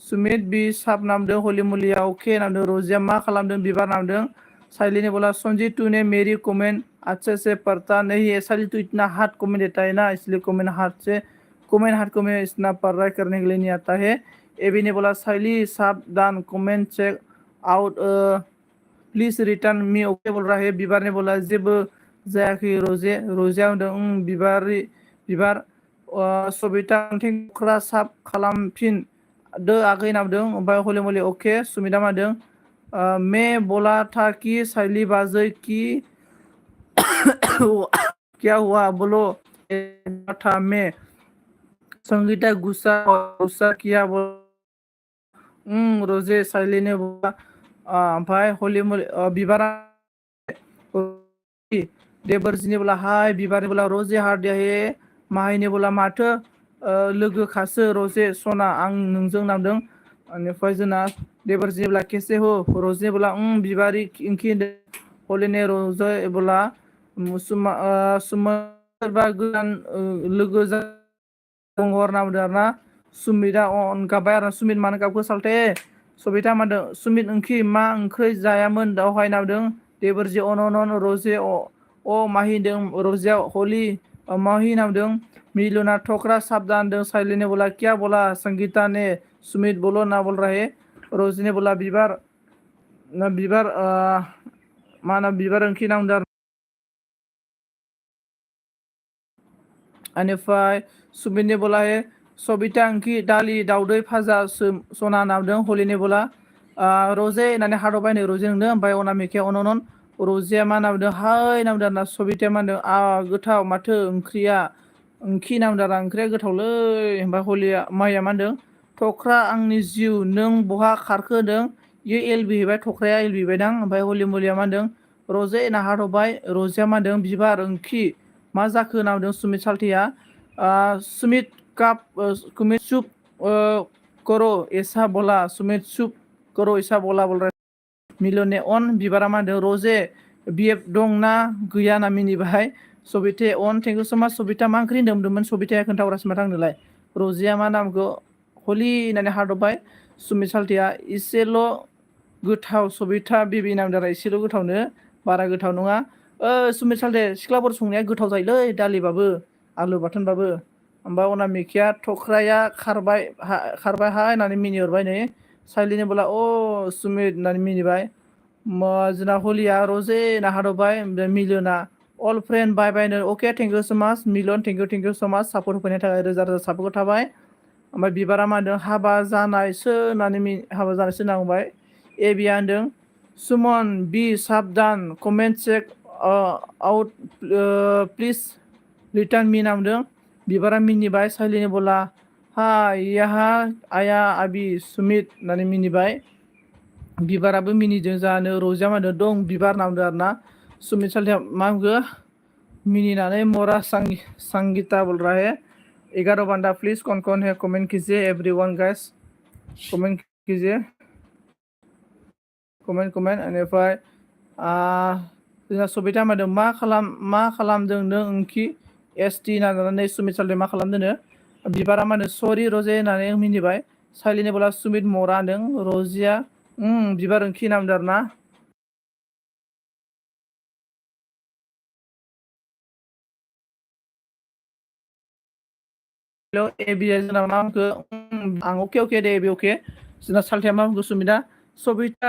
सुमित बि साब नामदों हलि मुलिया अके नामदों रजिया मा खालामदों बिबार नामदों साइली ने बोला संजीत तूने मेरी कमेंट अच्छे से पढ़ता नहीं है साइली तू इतना हार्ड कमेंट देता है ना इसलिए कमेंट हार्ड को मैं इतना पढ़ाई करने के लिए नहीं आता है एबी ने बोला साइली सावधान comment check out please return me okay बोल रहा है बिबार ने बोला जेबो जायाखै रजिया होनदों बिबार सबिता थख्रा साब खालामफिन दो आगै नामदों ओमफ्राय हले मले अके सुमिता मादों मैं बोला था कि साइली बाजै की क्या हुआ बोलो था मैं संगीता गुस्सा किया बोलो रोजे साइलिने बोला ओमफ्राय बिबारा देबोरजिनि बोला हाय बिबारनि बोला रजे हारदिया हे माहायनि बोला माथो लोगोखासो रजे सना आं नोंजों नामदों बेनिफ्राय जोंना देबोरजिनि बोला केसे हो रजे बोला बिबारि इंखि हलिने रजे बोला सोरबा गोदान लोगो दंहर नामदों आरोना सुमिता गाबबाय आरो सुमित मानो गाबखो सालथे सबिता मादों सुमित ओंखि मा ओंख्रै जायामोन दावहाय नामदों देबोरजि अनन रजे अ माहिदों रजिया हलि माहि नामदों मिलुना ठोकरा साबधान दं साइलिने बोला क्या बोला संगीता ने सुमित बोलो ना बोल रहे रोजी ने बोला बिबार मा ना बिबार ओंखि नामदों बेनिफ्राय सुमितनि बोला हे सबिता ओंखि दालि दाउदै भाजा सना नामदों हलिनि बोला रजे होननानै हादबाय नै रजे नोंदों ओमफ्राय अनामिकाया अननन रजिया मा नामदों हाय नामदों आरोना सबिताया मा होनदों गोथाव माथो ओंख्रिया ओंखि नामदों आरो ओंख्रिया गोथावलै ओमफ्राय हलिया माइया मा होनदों थख्रा आंनि जिउ नों बहा खारखो होदों इयो एल बिहैबाय थख्राया एल बिहैबायदां ओमफ्राय हलिया मा होनदों रजे होनना हादबाय रजिया मा होनदों बिबार ओंखि मा जाखो होनना बुंदों सुमित सालथेया सुमित सुप करो ऐसा बोला सुमित सुप करो ऐसा बोला बोल रहा मिलने अन बिबारा मा होनदों रजे बिएफ दं ना गैया ना मिनिबाय सबिते अन थेंक इउ सो माच सबिता मा ओंख्रि होनदोंमोन सबिताया खोन्थाहरासै माथो आंनोलाय रजिया मा नामखौ हलि होननानै हादबाय सुमित सालथेया इसेल' गोथाव सबिता बिबि नामदों आरो इसेल' गोथावनो बारा गोथाव नङा सुमित सालथे सिख्लाफोर संनाया गोथाव जायोलै दालिबाबो आलु बाथोनबाबो ओमफ्राय अनामिकाया थख्राया खारबाय हाय होननानै मिनिहरबाय नै साइलिनि बोला सुमित होननानै मिनिबाय जोंना हलिया रजे होनना हादबाय ओमफ्राय मिलुना अल फ्रेन्ड बाय बायनो अके थेंक इउ सो माच मिलन थेंक इउ सो माच सापर्ट होफैनायनि थाखाय रोजा रोजा सापर्ट थाबाय ओमफ्राय बिबारा मा होनदों हाबा जानायसो होनना बुंबाय एबिया होनदों सुमन बि साबधान comment check out please return me नामदों बिबारा मिनिबाय साइलिनि बोला हाय याहा आया आबि सुमित होननानै मिनिबाय बिबाराबो मिनिदों जानो रजिया मा होनदों दं बिबार नामदों आरोना सुमित सालथेया मा होनखो मिनिनानै मरा संगीता बोल रहा है 11 बंदा प्लीज कौन है कमेंट कीजिए एवरीवन गाइस कमेंट कीजिए कमेंट बेनिफ्राय जोंना सबिता मा होनदों मा खालामदों नों ओंखि एसटि नाजानानै सुमित सालथे मा खालामदोंनो बिबारा मा होनो सरि रजे होननानै मिनिबाय साइलिनि बोला सुमित मरा होनदों रजिया बिबार ओंखि नामदों आरोना एबिया जोंना मा होनखो आं अके दे एबि अके जोंना सालथेया मा होनखो सुमिता सबिता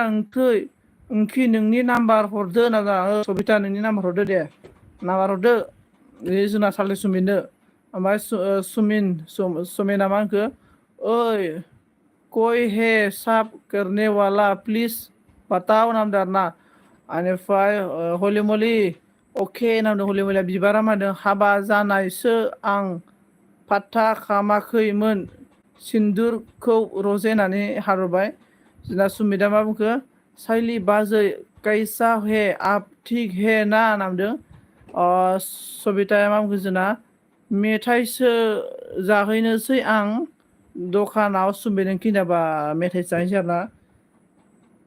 ओंखि नोंनि नाम्बार हरदो होनना सबिता नोंनि नाम्बार हरदो दे नाम्बार हरदो जोंना सालथे सुमितनो ओमफ्राय सुमिना मा होनखो ओइ कोई है साफ करने वाला प्लिज बताओ नामदों आरोना बेनिफ्राय हलिमलि अके नामदों हलिमलिया बिबारा मा होनदों हाबा जानायसो आं फात्ता खालामाखैमोन सिन्दुरखौ रजे होननानै हारबाय जोंना सुमिता मा बुंखो साइली बाजै कैसा है आप ठीक है ना नामदों सबिताया मा बुंखो जोंना मेथाइसो जाहैनोसै आं दखानाव सुमित ओंखि होनाबा मेथाइ जाहैनोसै आरोना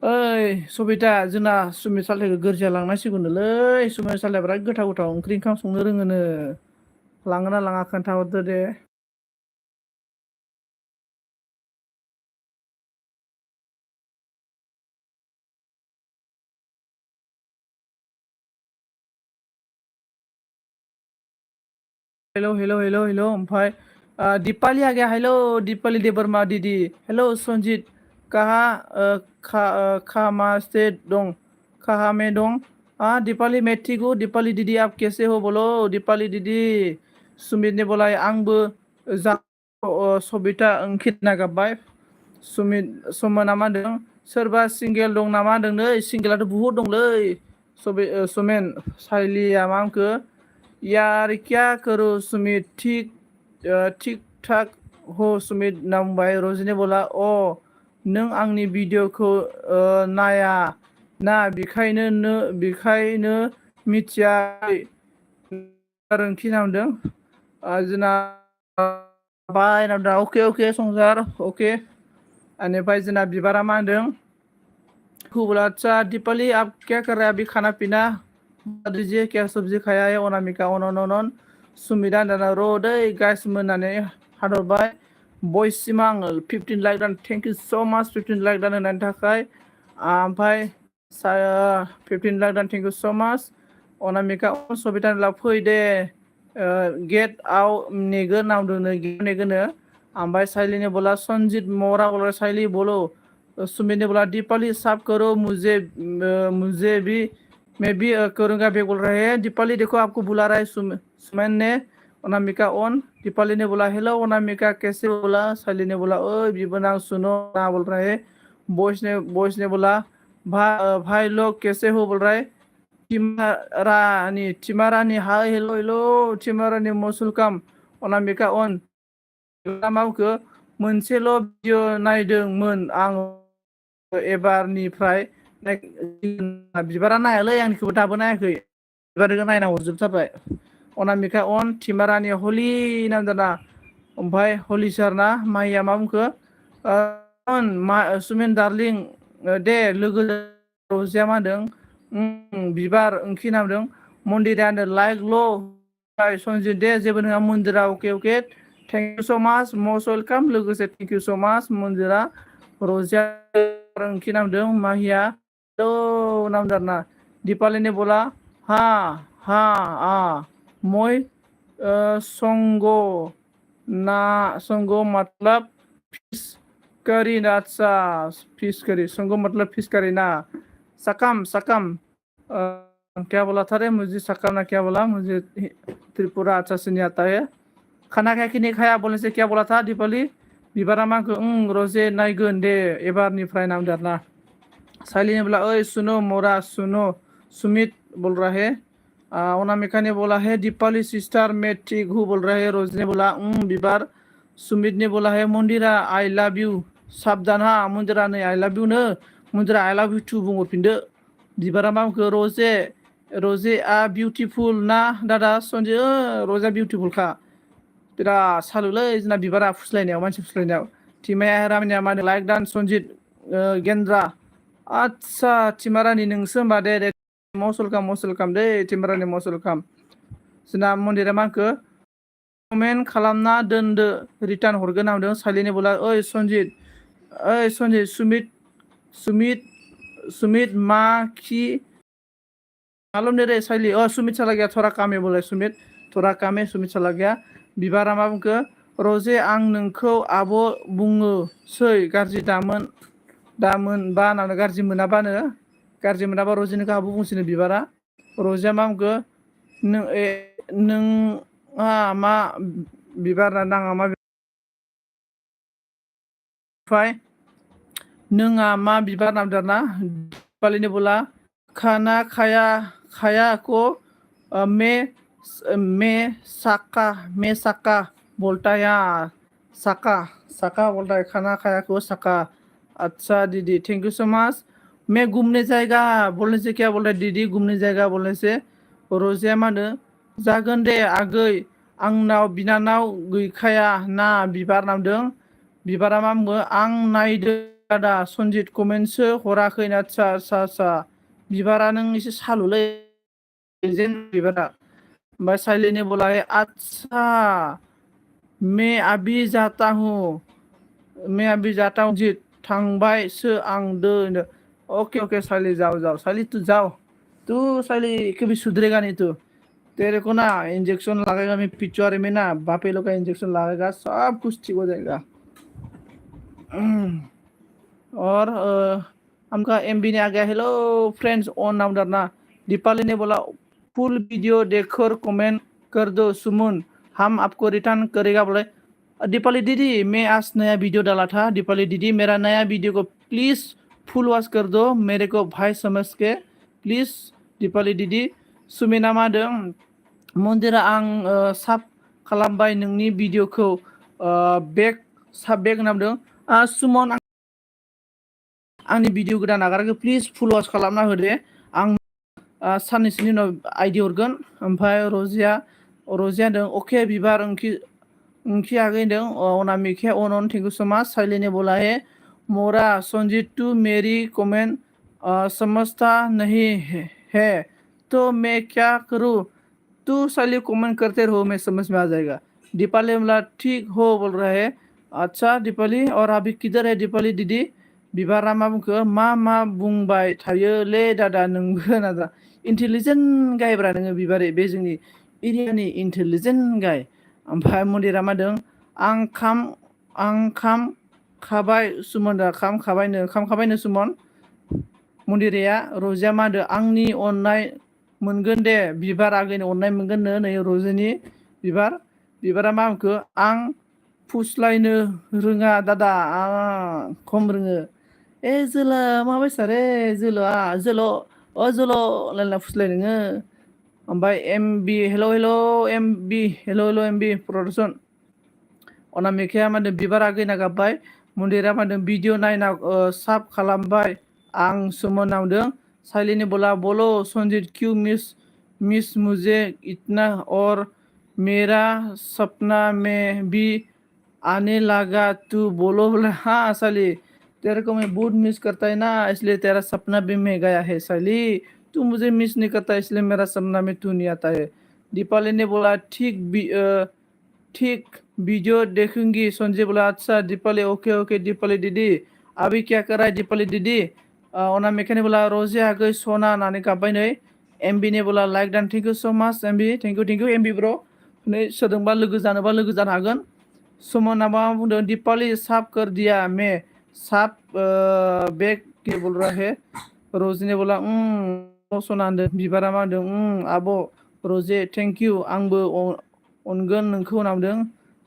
ओइ सबिता जोंना सुमित सालथेखौ गोरजिया लांनांसिगौनोलै सुमित सालथेया बिराद गोथाव ओंख्रि ओंखाम संनो रोङोनो लाङोना लाङा खोन्थाहरदो दे हेलो ओमफ्राय दीपाली आ गया हेलो दीपाली देबरमा दीदी हेलो संजीत कहाँ से दं कहाँ में दं दीपाली मैं ठीक हूँ दीपाली दीदी आप कैसे हो बोलो दीपाली दीदी सुमित ने बोला आंबो जा सबिता ओंखि नागाबबाय सुमना मा होनदों सोरबा सिंगेल दं नामा होनदों नै सिंगेलाथ' बुहुद दंलै सुमेन साइलिया मा होनखो यार क्या करो सुमित ठीक ठाक हो सुमित होनना बुंबाय रजनी बोला अ नों आंनि भिडिअखौ नाया ना बेखायनो मिथिया रोंथि नामदों जोंना बाय नामदों अके संसार अके बेनिफ्राय जोंना बिबारा मा होनदों बोला अच्छा दीपाली आप क्या कर रहे हैं अभी खाना पीना दीजिए क्या सब्जी खाया है अनामिका अनन सुमिदा दाना रो दै गाइस मोननानै हादरबाय बयस सिमां 15 लाइक दान thank you so much 15 like दान होनायनि थाखाय ओमफ्राय 15 लाइक दान thank you so much Anamika Sabita ला फै दे गेट आउट नेगोन नामदों नेगोनो ओमफ्राय साइली ने बोला संजीत मोरा बोला साइली बोलो सुमित ने बोला दीपाली साफ करो मुझे भी मैं भी करूँगा भी बोल रहे हैं दीपाली देखो आपको बुला रहा है सुमन ने अनामिका ऑन दीपाली ने बोला हेलो अनामिका कैसे बोला साइली ने बोला ओए बिबना सुनो ना बोल रहे हैं बॉयस ने बोला भाई लोग कैसे हो बोल रहा है टिमारानी हाय हेलो टिमारानी मसुलकाम अनामिका ऑन मावखो मोनसेल' भिडिअ नायदोंमोन आं एबारनिफ्राय बिबारा नायालै आंनिखौबो दाबो नायाखै बिबारखौ नायना हरजोबथारबाय अनामिका अन टिमारानि हलि नामदाना ओमफ्राय हलिसार ना माइया मा बुंखो सुमेन डार्लिं दे लोगो रजिया मा होनदों बिबार ओंख्रि नामदों मन्दिरा होनदों लाइक ल' सन्जित दे जेबो नङा मन्दिरा अके थेंक इउ सो माच मस्ट वेलकाम लोगोसे थेंक इउ सो माच मन्दिरा रजिया ओंख्रि नामदों माहिया नामदार ना दीपाली ने बोला हाँ मैं संगो मतलब फिश करी ना अच्छा फिश करी संगो मतलब फिश करी ना सकम क्या बोला था रे मुझे सकम ना क्या बोला मुझे त्रिपुरा अच्छा से नहीं आता है खाना खाया कि नहीं खाया बोलने से क्या बोला था दीपाली बिबारा मांखो रजे नायगोन दे एबारनिफ्राय नामदार ना साइली ने बोला ओए सुनो मोरा सुनो सुमित बोल रहा है अनामिका ने बोला है दीपाली सिस्टर मैं ठीक हूँ बोल रहा है रोज ने बोला बिबार सुमित ने बोला है मंदिरा आई लव यू साबधान हा मंदिरा नै I love you no Mandira I love you too बुंहरफिनदो बिबारा मा बुंखो रजे आ बिउटिफुल ना दादा सन्जय रजा बिउटिफुल खा बिराद सालुलै जोंना बिबारा फुस्लायनायाव मानसि फुस्लायनायाव टिमाया रामिनिया मा लाइक दान सन्जित गेन्द्रा आदसा टिमारानि नोंसो होमबा दे मसलकाम दे टिमारानि मसलकाम जोंना मन्दिरा मा होनखो कमेन्ट खालामना दोनदो रिटार्न हरगोन नामदों साइलिनि बोला ओइ सन्जित सुमित मा कि मालूम नहीं रे साइली सुमित चला गया थोड़ा काम है बोले सुमित थोड़ा काम है सुमित चला गया बिबारा मा बुंखो रजे आं नोंखौ आब' बुङोसै गाज्रि दामोनबा नानो गाज्रि मोनाबा रजेनिखौ आब' बुंसिनो बिबारा रजेया मा बुंखो नोंहा मा बिबार नाङा मा ओमफ्राय नोंहा मा बिबार नामदार ना दीपाली ने बोला खाना खाया को मैं साका बोलता है साका बोलता है खाना खाया को साका अच्छा दीदी थैंक यू सो मच मैं घूमने जाएगा बोलने से क्या बोल रहा है दीदी घूमने जाएगा बोलने से रजिया मा होनो जागोन दे आगै आंनाव बिनानाव गैखाया ना बिबार नामदों बिबारा मा बुङो आं नायदो दादा सन्जित कमेन्टसो हराखै ना सा बिबारा नों एसे सालुलै बिबारा ओमफ्राय साइली ने बोला है अच्छा मैं अभी जाता हूँ जीत थांबायसो आं दो ओके साइली जाओ साइली तू साइली कभी सुधरेगा नहीं तू तेरे को ना इंजेक्शन लगेगा मैं पिचुआरे में ना बापे लोग का इंजेक्शन लगेगा सब कुछ ठीक हो जाएगा और हमका एमबी ने आ गया हेलो फ्रेंड्स ऑन नामदार ना दीपाली ने बोला फुल वीडियो देखकर कमेंट कर दो सुमन हम आपको रिटर्न करेगा बोले दीपाली दीदी मैं आज नया वीडियो डाला था दीपाली दीदी मेरा नया वीडियो को प्लीज़ फुल वॉच कर दो मेरे को भाई समझ के प्लीज दीपाली दीदी सुमिना मादों मन्दिरा आं साब खालामबाय नोंनि भिडिअखौ बेक नामदों सुमन आंनि भिडिअ गोदान आगारखौ प्लिज फुल वॉच खालामना होदे आं साननैसोनि उनाव आइडि हरगोन ओमफ्राय रजिया होनदों अके बिबार उनकी आगे होनदों अनामिका अनन thank you so much Saili ने बोला है मोरा संजीत टू मेरी कमेंट समझता नहीं है तो मैं क्या करूँ तू साइले कमेंट करते रहो मैं समझ में आ जाएगा दीपाली बोला ठीक हो बोल रहा है अच्छा दीपाली और अभी किधर है दीपाली दीदी बिबारा मा बुंखो मा बुंबाय थायोलै दादा नोंबो नादा इन्टेलिजेन्ट गायब्रा नोङो बिबारे बे जोंनि एरियानि इन्टेलिजेन्ट गाय ओमफ्राय मन्दिरा मादों आं खाम खाबाय सुमन खाबायनो सुमन मन्दिराया रजिया मादो आंनि अननाय मोनगोन दे बिबार आगैनो अननाय मोनगोननो नै रजिनि बिबारा मा बुंखो आं फुस्लायनो रोङा दादा खम रोङो जोला माबायसा रे जोल' लायना फुस्लाय नोङो ओमफ्राय एमबि हेल' एमबि प्रडाक्सन अनामिकाया मादों बिबार आगैना गाबबाय मन्दिरा मादों भिडिअ नायना साब खालामबाय आं सुमन नावदों साइलिनी बोलो संजीत क्यों मिस मुझे इतना और मेरा सपना में भी आने लगा तू बोलो बोला हाँ साली तेरे को मैं बहुत मिस करता है ना इसलिए तेरा सपना भी में गया है साली तू मुझे मिस नहीं करता इसलिए मेरा सपना में तू नहीं आता है दीपाली ने बोला ठीक वीडियो देखूंगी संजय बोला अच्छा दीपाली ओके दीपाली दीदी अभी क्या कर रहा है दीपाली दीदी अनामिका ने बोला रोजे आगै सना नानी गाबबाय नै एमबी ने बोला like don thank you so much MB thank you MB bro नै सोरजोंबा लोगो जानोबा लोगो जानो हागोन सुमना मा बुंदों दीपाली साफ कर दिया मैं साफ बैग के बोल रहा है रोजी ने बोला सना होनदों बिबारा मा होनदों आब' रोजे थैंक यू आंबो अनगोन नोंखौ नामदों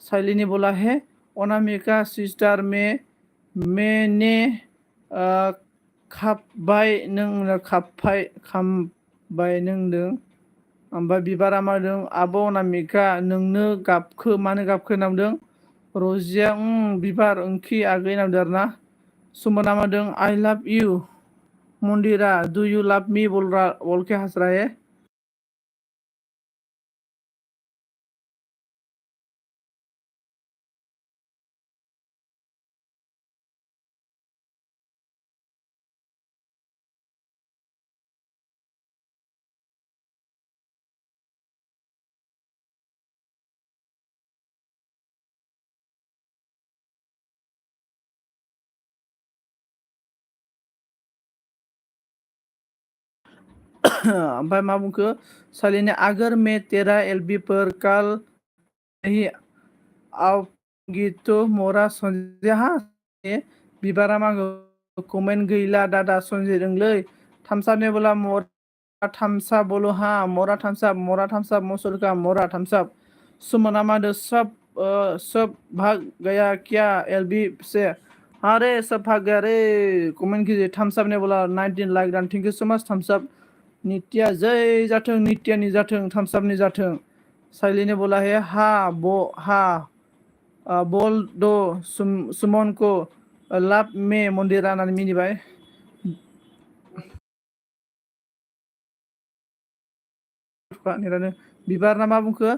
साइलिनी बोला है अनामिका सिस्टार मैंने खामबाय नोंदों ओमफ्राय बिबारा मा होनदों आब' अनामिका नोंनो मानो गाबखो नामदों रजिया बिबार ओंखि आगै नामदों आरोना सुमना मा होनदों आई लाभ इउ मन्दिरा डू यू लाभ मी बोल के हंस रहा है ओमफ्राय मा बुंखो सालिनी अगर मैं तेरा एलबी पर कल नहीं आओगी तो मोरा संजय हाँ बिबारा मा कमेन्ट गैला दादा संजय रोंलै थामसाबने बोला मोरा थामसाब बोलो हाँ मोरा थामसाब मौसर का मोरा थामसाब सुमना मा दो सब भाग गया क्या एलबी से हाँ रे सब भाग गया रे कमेन्ट कीजिए थामसाब ने बोला 19 like don thank you so much थामसाब नित्या जय जाथों नित्यानि जाथों थामसाबनि जाथों साइलिने बोला है बोल दो सुमन को लाभ में मन्दिरा होननानै मिनिबाय बिबारना मा बुंखो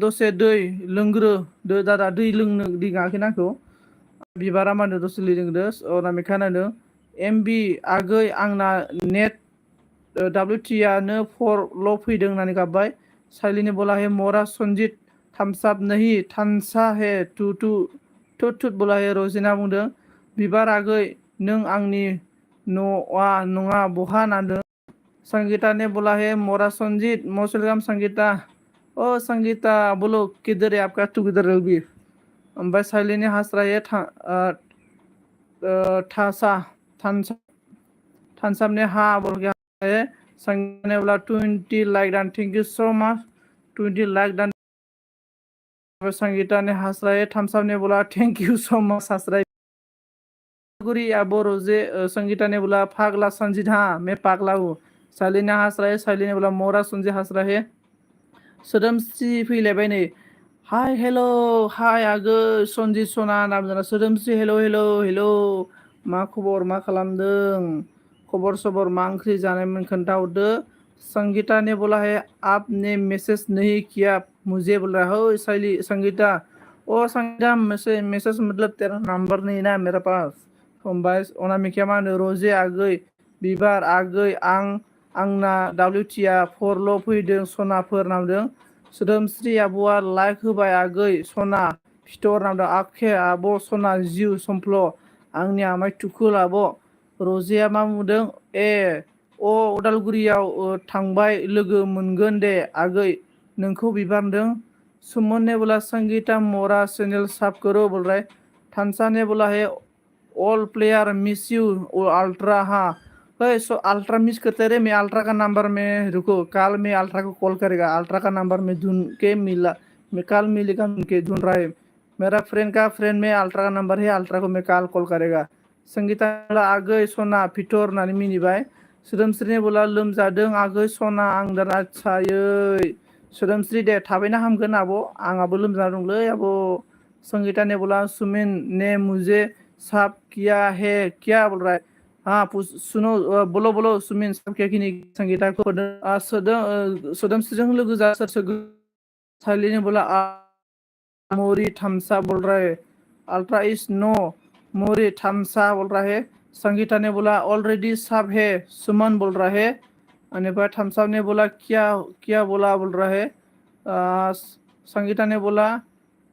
दसे दै लोंग्रो दादा दै लोंनो दै गाङाखै नांखौ बिबारा मा होनदों दसे दै लोंदो अनामिका होनदों एमबि आगै आंना नेट WTयानो 4ल' फैदों होननानै गाबबाय साइलिनी बोला है मोरा संजीत थामसाब नहीं थानसा है थुत बोला है रजिना बुंदों बिबार आगै नों आंनि न'आ नङा बहा नांदों संगीता ने बोला है मोरा संजीत मोस्ट वेलकम संगीता ओ संगीता बोलो किधर है आपका टुगेदर एलबी ओमफ्राय साइलिनी हास्राये थानसाब ने हाँ बोल के है संगीता ने बोला 20 like don thank you so much 20 like डान संगीता ने हंस रहे थम्सअप ने बोला थैंक यू सो मच हंस रहे उदालगुरी आबो रोजे संगीता ने बोला फागला संजीत हाँ मैं पागला हूँ साइली ने हंस रहे साइली ने बोला मोरा सुनजी हंस रहे सोदोमस्रि फैलायबाय नै हाय हेल' हाय आगै सनजित सना होनना बुंजना सोदोमस्रि हेल' हेल' हेल' मा खबर मा खालामदों खबर सबर मा ओंख्रि जानायमोन खोन्थाहरदो संगीता ने बोला है आपने मैसेज नहीं किया मुझे बोल रहा हो साइली संगीता ओ संगीता मैसेज मतलब तेरा नंबर नहीं ना मेरा पास ओमफ्राय अनामिकाया मा होनो रजे आगै बिबार आगै आंना WTआ 4ल' फैदों सनाफोर नामदों सोदोमस्रि आब'आ लाइक होबाय आगै सना फिथर नामदों आखे आब' सना जिउ समफ्ल आंनि आमाय थुखुल आब' रजेया मा बुंदों अ उदालगुरियाव थांबाय लोगो मोनगोन दे आगै नोंखौ बिबार होनदों सुमन ने बोला संगीता मोरा चैनल सब करो बोल रहा है थानसा ने बोला है all player miss you ultra हाँ भाई सो अल्ट्रा मिस करते रहे मैं अल्ट्रा का नंबर में रुको कल मैं अल्ट्रा को कॉल करेगा अल्ट्रा का नंबर में ढूंढ के मिला मैं कल मिलेगा उनके ढूंढ रहा है मेरा फ्रेंड में अल्ट्रा का नंबर है अल्ट्रा को मैं कल कॉल करेगा संगीता बोला आगै सना फिथर होननानै मिनिबाय सोदोमस्रि ने बोला लोमजादों आगै सना आं दा आच्छायै सोदोमस्रि दे थाबैनो हामगोन आब' आंहाबो लोमजाना दंलै आब' संगीता ने बोला सुमिन ने मुझे साफ किया है क्या बोल रहा है हाँ सुनो बोलो बोलो सुमिन साफ किया कि नहीं संगीता को सोदोमस्रिजों लोगो जा सोर साइली ने बोला मोरी थम्सा बोल रहा है अल्ट्रा इज नो मोरी थम्सा बोल रहा है संगीता ने बोला ऑलरेडी साफ है सुमन बोल रहा है अनिफ्राय थम्सा ने बोला क्या क्या बोला बोल रहा है संगीता ने बोला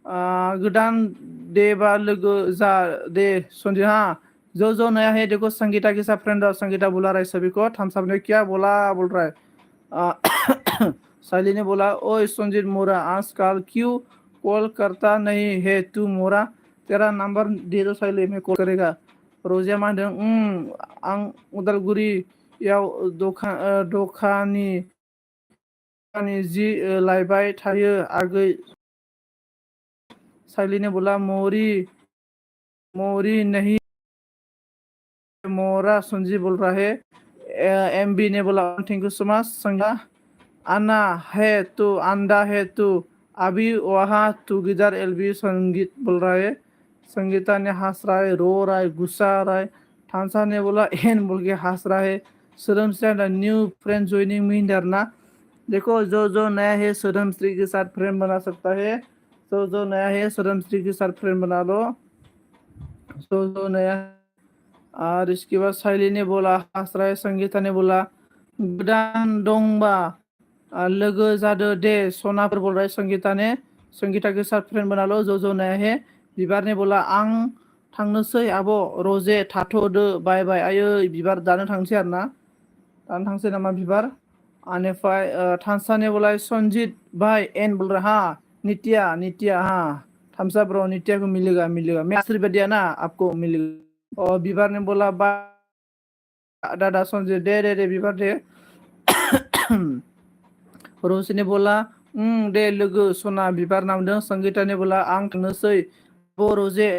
गोदान देबा लोगो जा दे संजय हाँ जो नया है देखो संगीता के साथ फ्रेंड संगीता बुला रहा है सभी को थम्स अप ने क्या बोला बोल रहा है साइली ने बोला ओ संजीत मोरा आजकल क्यों कॉल करता नहीं है तू मोरा तेरा नंबर दे दो साइली में कॉल करेगा रोजिया मा होनदों आं उदालगुरियाव दखानि जि लायबाय थायो आगै साइली ने बोला मोरी नहीं मोरा सुनजी बोल रहा है MB ने बोला थैंक यू सो मच संगा आना है तू अंडा है तू अभी वहाँ तू गिदार LB संगीत बोल रहा है संगीता ने हंस रहा है रो रहा है गुस्सा आ रहा है थानसा ने बोला एन बोल के हंस रहा है सोदोमस्री न्यू फ्रेंड ज्वाइनिंग मी डरना देखो जो नया है सोदोमस्री के साथ फ्रेंड बना सकता है जो नया है सोदोमस्री के साथ फ्रेंड बना लो जो नया और इसके बाद साइली ने बोला हंस रहा है संगीता ने बोला गोदान दंबा लोगो जादो दे सोनाफोर बोल रहा है संगीता के साथ फ्रेंड बना लो जो नया है बिबार ने बोला आं थांनोसै आब' रजे थाथ'दो बाय बाय आयै बिबार दानो थांसै आरो ना दानो थांसै नामा बिबार अनिफ्राय थानसा ने बोला संजीत भाई एन बोल रहा हाँ नित्या हाँ थम्स ब्रो नित्या को मिलेगा मैं आशीर्वाद दिया ना आपको मिलेगा और बिबार ने बोला बा दादा संजय दे बिबार दे रोजी ने बोला दे लोगो सना बिबार नामदों संगीता ने बोला आं थांनोसै रोजे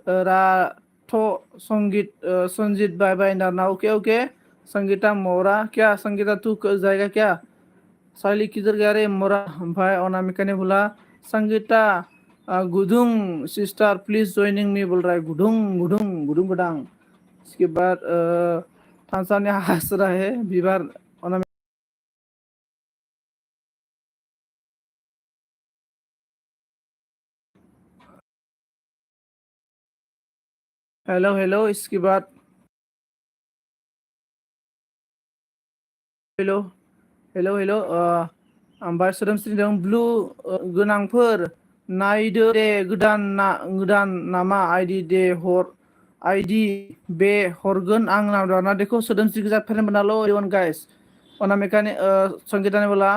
राथ संजीत बाय बाय ना ओके संगीता मोरा क्या संगीता तू जाएगा क्या साइली किधर गया रे मोरा भाई अनामिका ने बोला संगीता गुदुंग सिस्टर प्लीज ज्वाइनिंग मी बोल रहा है गुदुंग गुदांग इसके बाद थानसा ने हंस रहा है बिबार हेलो इसके बाद हेलो ओमफ्राय सोदोमस्रि दं ब्लु गोनांफोर नायदो दे गोदान नामा आइडि दे आइडि बे हरगोन आं नाम देखो सोदोमस्रि के साथ फ्रेंड बना लो एवरीवन गाइस अनामिका ने संगीता ने बोला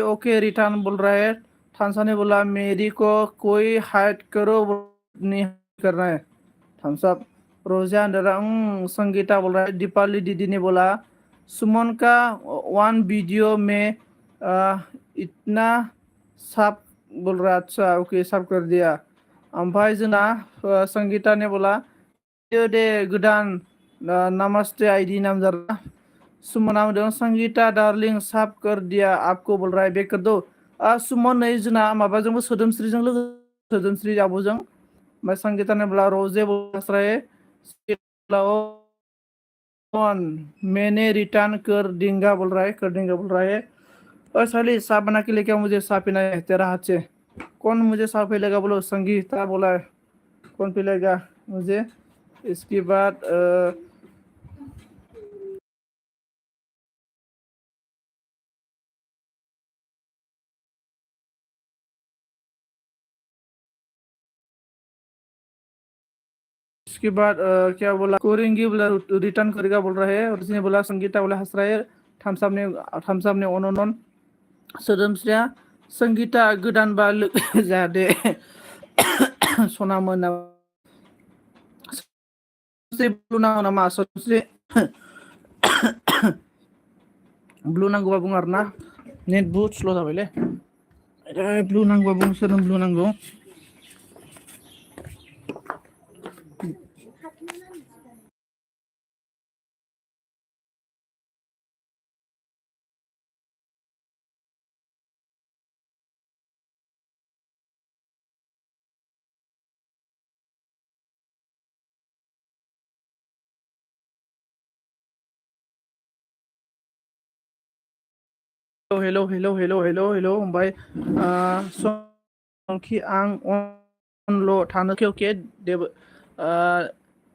ओके रिटर्न बोल रहा है थानसा ने बोला मेरी को कोई हाइड करो नहीं करना है थम्स अप रोजा अंदर संगीता बोल रहा है दीपाली दीदी ने बोला सुमन का वन वीडियो में इतना साफ बोल रहा अच्छा ओके साफ कर दिया ओमफ्राय जोंना संगीता ने बोला दे गोदान नमस्ते आईडी नाम जरा सुमन नाम दं संगीता डार्लिंग साफ कर दिया आपको बोल रहा है बेक कर दो सुमन नै जोंना माबाजोंबो सोदोमस्रिजों लोगो सोदोमस्रि आब'जों ओमफ्राय संगीता ने बोला रोजे बोल कौन मैंने रिटर्न कर देंगा बोल रहा है कर देंगे बोल रहा है और साली साफ बना के लेके मुझे साफ पीना है तेरा हाथ से कौन मुझे साफ पिलेगा बोलो संगीता बोला है कौन पिलेगा मुझे इसके बाद इसके बाद क्या बोला करेंगे बोला रिटर्न करेगा बोल रहा है और उसने बोला संगीता बोला हंस रहा है थम्स अप ने अन सोदोमस्रिया संगीता गोदान बा जाहाथे सना मोना ब्लु नांगौ नामा सोदोमस्रि ब्लु नांगौबा बुं आरोना नेट बुहुत स्ल' जाबायलै ब्लु नांगौबा बुं सोरनो ब्लु नांगौ हेलो ओमफ्राय कि आं अनल' थानो के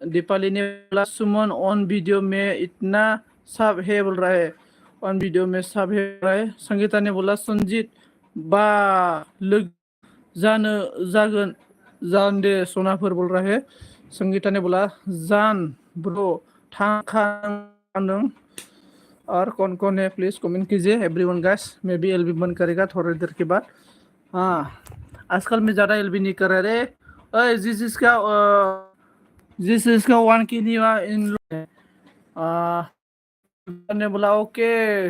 दीपाली ने बोला सुमन ऑन वीडियो में इतना सब है बोल रहा है ऑन वीडियो में सब है बोल रहा है संगीता ने बोला संजीत बा जागन जान दे सोनाफोर बोल रहा है संगीता ने बोला जान ब्रो थांखांदों और कौन है प्लीज कमेंट कीजिए everyone guys maybe LB बंद करेगा थोड़ी देर के बाद हाँ आजकल मैं ज़्यादा एलबी नहीं कर रहा है जिस इसका 1 की नहीं हुआ इन ने बोला ओके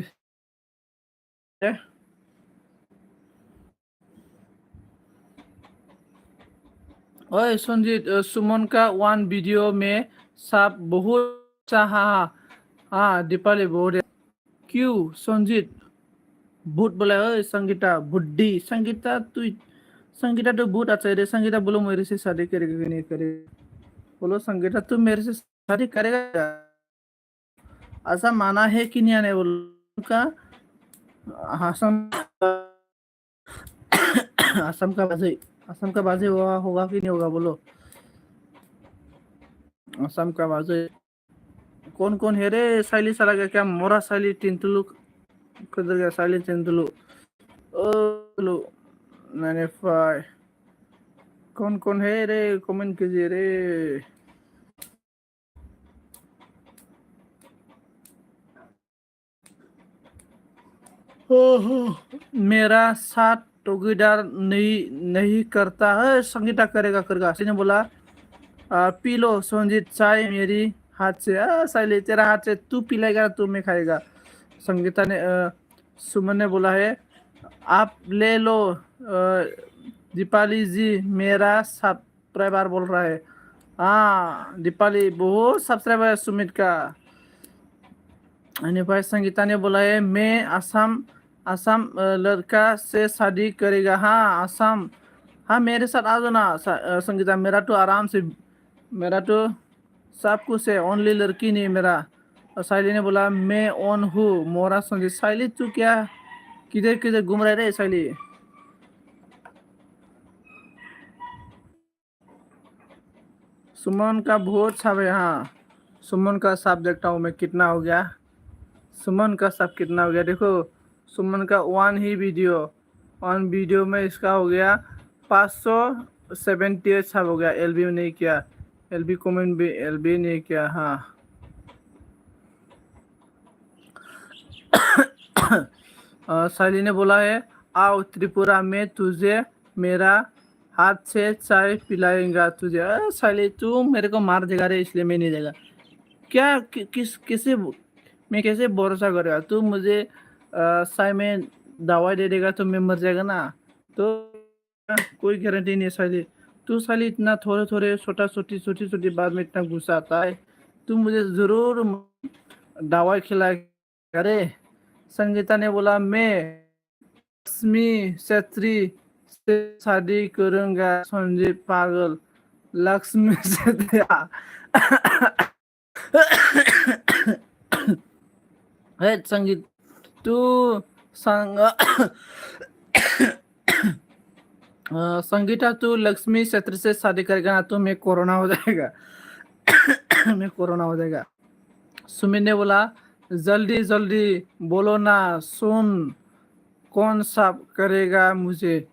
ओए संजीत सुमन का 1 वीडियो में सब बहुत चाहा हाँ दीपाली बहुत है क्यों संजीत भूत बोला है संगीता बुड्ढी संगीता तो बहुत अच्छा है संगीता बोलो मेरे से शादी करेगा कि नहीं करेगा बोलो संगीता तू मेरे से शादी करेगा ऐसा माना है कि नहीं आने बोलो का असम का बाजे होगा कि नहीं होगा बोलो असम का बाजे कौन है रे साइली साला गया क्या मोरा साइली टिंटुलू किधर गया साइली टिंटुलू लो 95 कौन है रे कमेंट कीजिए रे मेरा साथ टोगीदार नहीं करता है संगीता करेगा उसने बोला पी लो संजीत चाय मेरी हाथ से साइले तेरा हाथ से तू पिलाएगा तू मैं खाएगा संगीता ने सुमन ने बोला है आप ले लो दीपाली जी मेरा सब्सक्राइबर बोल रहा है हाँ दीपाली बहुत सब्सक्राइबर है सुमित का भाई संगीता ने बोला है मैं असम लड़का से शादी करेगा हाँ असम हाँ मेरे साथ आ जाओ ना संगीता मेरा तो आराम से मेरा तो सब कुछ है ओनली लड़की नहीं मेरा और साइली ने बोला मैं ऑन हूँ मोरा संजीत साइली तू क्या किधर घूम रहे रे साइली सुमन का बहुत सब है हाँ सुमन का सब देखता हूँ मैं कितना हो गया सुमन का सब कितना हो गया देखो सुमन का 1 ही वीडियो में इसका हो गया 578 सब हो गया एलबी नहीं किया एलबी कमेंट भी एलबी नहीं किया हाँ साइली ने बोला है आओ त्रिपुरा में तुझे मेरा हाथ से चाय पिलाएगा तुझे साइली तू मेरे को मार देगा रे इसलिए मैं नहीं देगा क्या किसे मैं कैसे भरोसा करेगा तू मुझे चाय में दवाई दे देगा तो मैं मर जाएगा ना तो कोई गारंटी नहीं साइली तू साली इतना थोड़े थोड़े छोटा छोटी छोटी छोटी बात में इतना गुस्सा आता है, तू मुझे जरूर दवाई खिलाएगा रे। संगीता ने बोला मैं लक्ष्मी छेत्री से शादी करूंगा। संजीव पागल, लक्ष्मी छेत्री है संगीत, तू संग संगीता तू लक्ष्मी छेत्री से शादी करेगा ना तो मैं कोरोना हो जाएगा। मैं कोरोना हो जाएगा। सुमित ने बोला जल्दी जल्दी बोलो ना, सुन कौन साफ करेगा मुझे।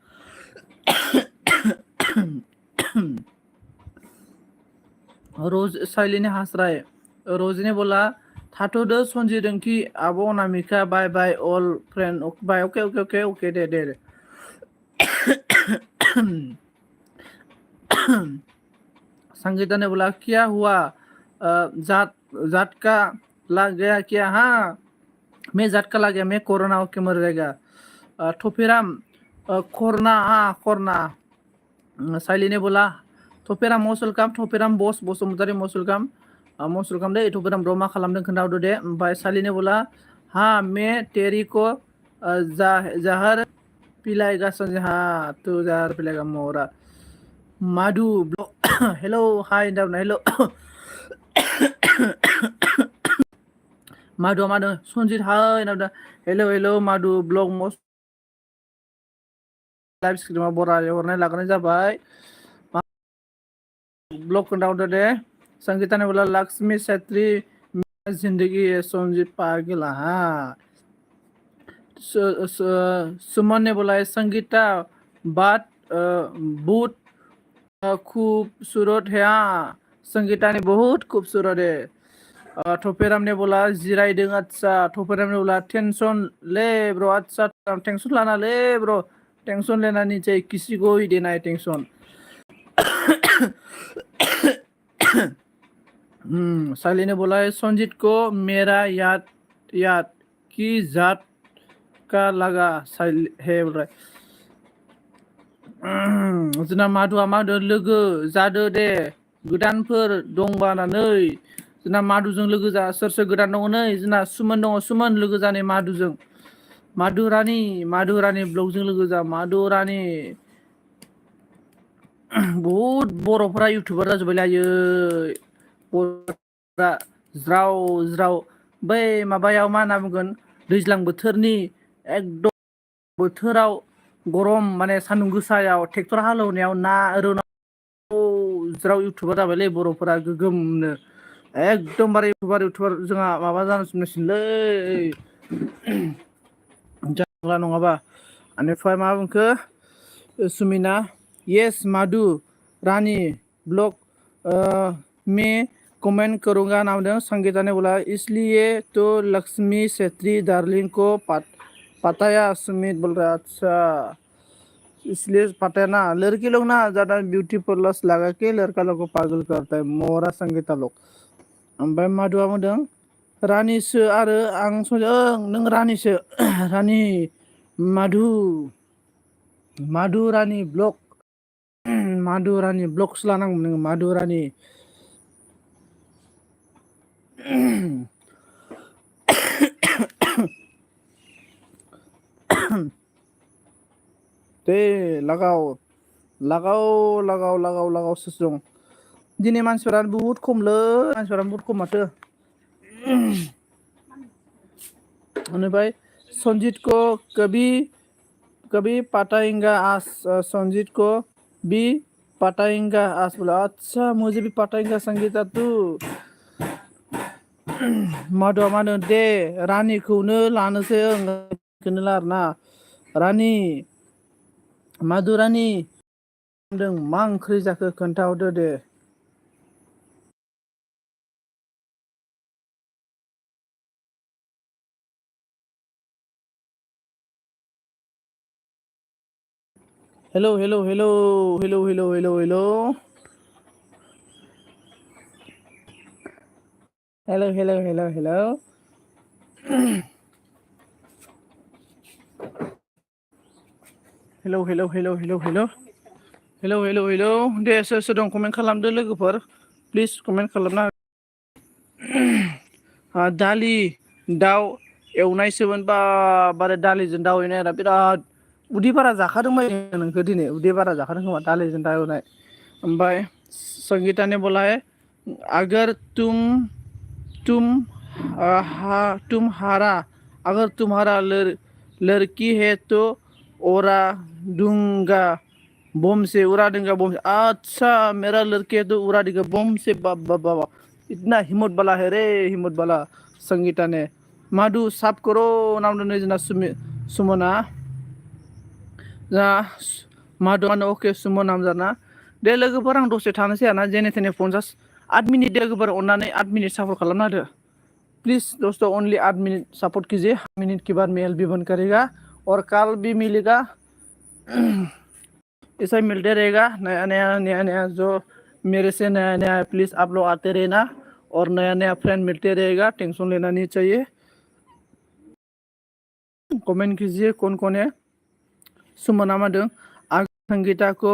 रोज साइली ने हंस रहा है। रोज ने बोला थाथ'दो सनजिदों कि आब' Anamika bye bye all friend bye okay okay okay okay दे दे। संगीता ने बोला क्या हुआ, झटका लग गया क्या? हाँ मैं झटका लग गया, मैं कोरोना होके मर जाएगा। थोपेराम कोरोना, हाँ कोरोना। साइली ने बोला थोपेराम मसलकाम, थोपेराम बस बसुमतारी मसलकाम मसलकाम दे थोपेराम र' मा खालामदों खोन्थाहरदो दे। ओमफ्राय साइली ने बोला हाँ मैं तेरी को जहर पिलाएगासिनो, हाँ तू जहर पिलाएगा मोरा। Madhu hello hi hello. Madhu Madhu Sanjit hi hello hello Madhu ब्लग मस्ट लाइव स्क्रीमाव बराय हरनाय लाग्रोनाय जाबाय। ब्लग खोन्थाहरदो दे। संगीता ने बोला लक्ष्मी छेत्री जिंदगी है संजीव पागल, हाँ। सुमन ने बोला संगीता बात बहुत खूबसूरत है, हाँ संगीता ने बहुत खूबसूरत है। थोपेराम ने बोला जिरायदों, अच्छा। थोपेराम ने बोला टेंशन ले ब्रो, अच्छा टेंशन लाना ले ब्रो, टेंशन लेना नहीं चाहिए किसी को ही देना है टेंशन। साली ने बोला है संजीत को मेरा याद याद की जात का लगा है बोल रहा है। जोंना माधुआ माधु लोगो जादो दे, गोदानफोर दंबानानै जोंना माधुजों लोगो जा। सोर सोर गोदान दङ नै? जोंना सुमन दङ, सुमन लोगो जानाय माधुजों। माधु रानी ब्लगजों लोगो जा। माधु रानी बहुत बर'फोरा इउटुबार जाजोब्बायलै आयै, बर'फोरा ज्राव ज्राव। बै माबायाव मा होनना बुंगोन, दैज्लां बोथोरनि एकदम बोथोराव गरम माने सान्दुं गोसायाव ट्रेक्टर हालेवनायाव ना रोनाव ज्राव इउटुबार जाबायलै बर'फोरा गोगोमनो। एकदमबारे इउटुबार जोंहा माबा जानोसिनलै जाग्ला नङाबा। बेनिफ्राय मा बुंखो सुमिना, यस माधु रानी ब्लॉग में कमेंट करूंगा नाम दे। संगीता ने बोला इसलिए तो लक्ष्मी छेत्री डार्लिंग को पताया। सुमित बोल रहा अच्छा इसलिए पताया ना, लड़की लोग ना ज्यादा ब्यूटी पार्लर लगा के लड़का लोग को पागल करता है मोरा संगीता लोग। ओमफ्राय माधुआ बुंदों रानीसो आरो आं नों रानीसो। रानी माधु रानी ब्लग, माधु रानी ब्लगसो लानांगौमोन नोङो, माधु रानी। दे लागाव दं। दिनै मानसिफोरानो बुहुत खमलै, मानसिफोरानो बुहुत खम माथो। बेनिफ्राय संजीत को कभी पटाएंगा आज, संजीत को भी पटाएंगा आज। बोला अच्छा मुझे भी पटाएंगा संगीता तू। माधुआ मा होनो दे रानिखौनो लानोसै, खोनो ला आरोना रानि। माधु रानि होनदों मा ओंख्रि जाखो खोन्थाहरदो दे। Hello hello hello hello hello hello hello hello hello hello hello hello hello hello hello hello hello hello hello दे सोर सोर दं कमेन्ट खालामदो लोगोफोर प्लिज कमेन्ट खालामना दालि दाउ एवनायसोमोन बा बारे दालिजों दाउ एवनाय आरो बिराद उदै बारा जाखादों बायदों नोंखौ दिनै उदै बारा जाखादों खोमा दालिजों दाउ एवनाय ओमफ्राय संगीता ने बोला है अगर तुम तुम्हारा अगर तुम्हारा लड़की है तो उड़ा दूंगा बम से उड़ा दूंगा बम से अच्छा मेरा लड़के है तो उड़ा देगा बम से बाबा बाबा इतना हिम्मत वाला है रे हिम्मत वाला संगीता ने माधु साफ करो नाम दोनों जना सुमना जा माधुआनो ओके सुमन नाम जाना दे लोगोफोर आं दसे थानोसै आरोना जेने थेने 8 मिनिट दे लोगोफोर अननानै 8 मिनिट सापर्ट खालामना होदो प्लीज दोस्तों ओनली 8 मिनट सपोर्ट कीजिए 8 मिनट के बाद मेल भी बंद करेगा और कल भी मिलेगा ऐसा मिलते रहेगा नया नया जो मेरे से नया नया प्लीज आप लोग आते रहना और नया नया फ्रेंड मिलते रहेगा टेंशन लेना नहीं चाहिए कमेंट कीजिए कौन है सुमना मादों संगीता को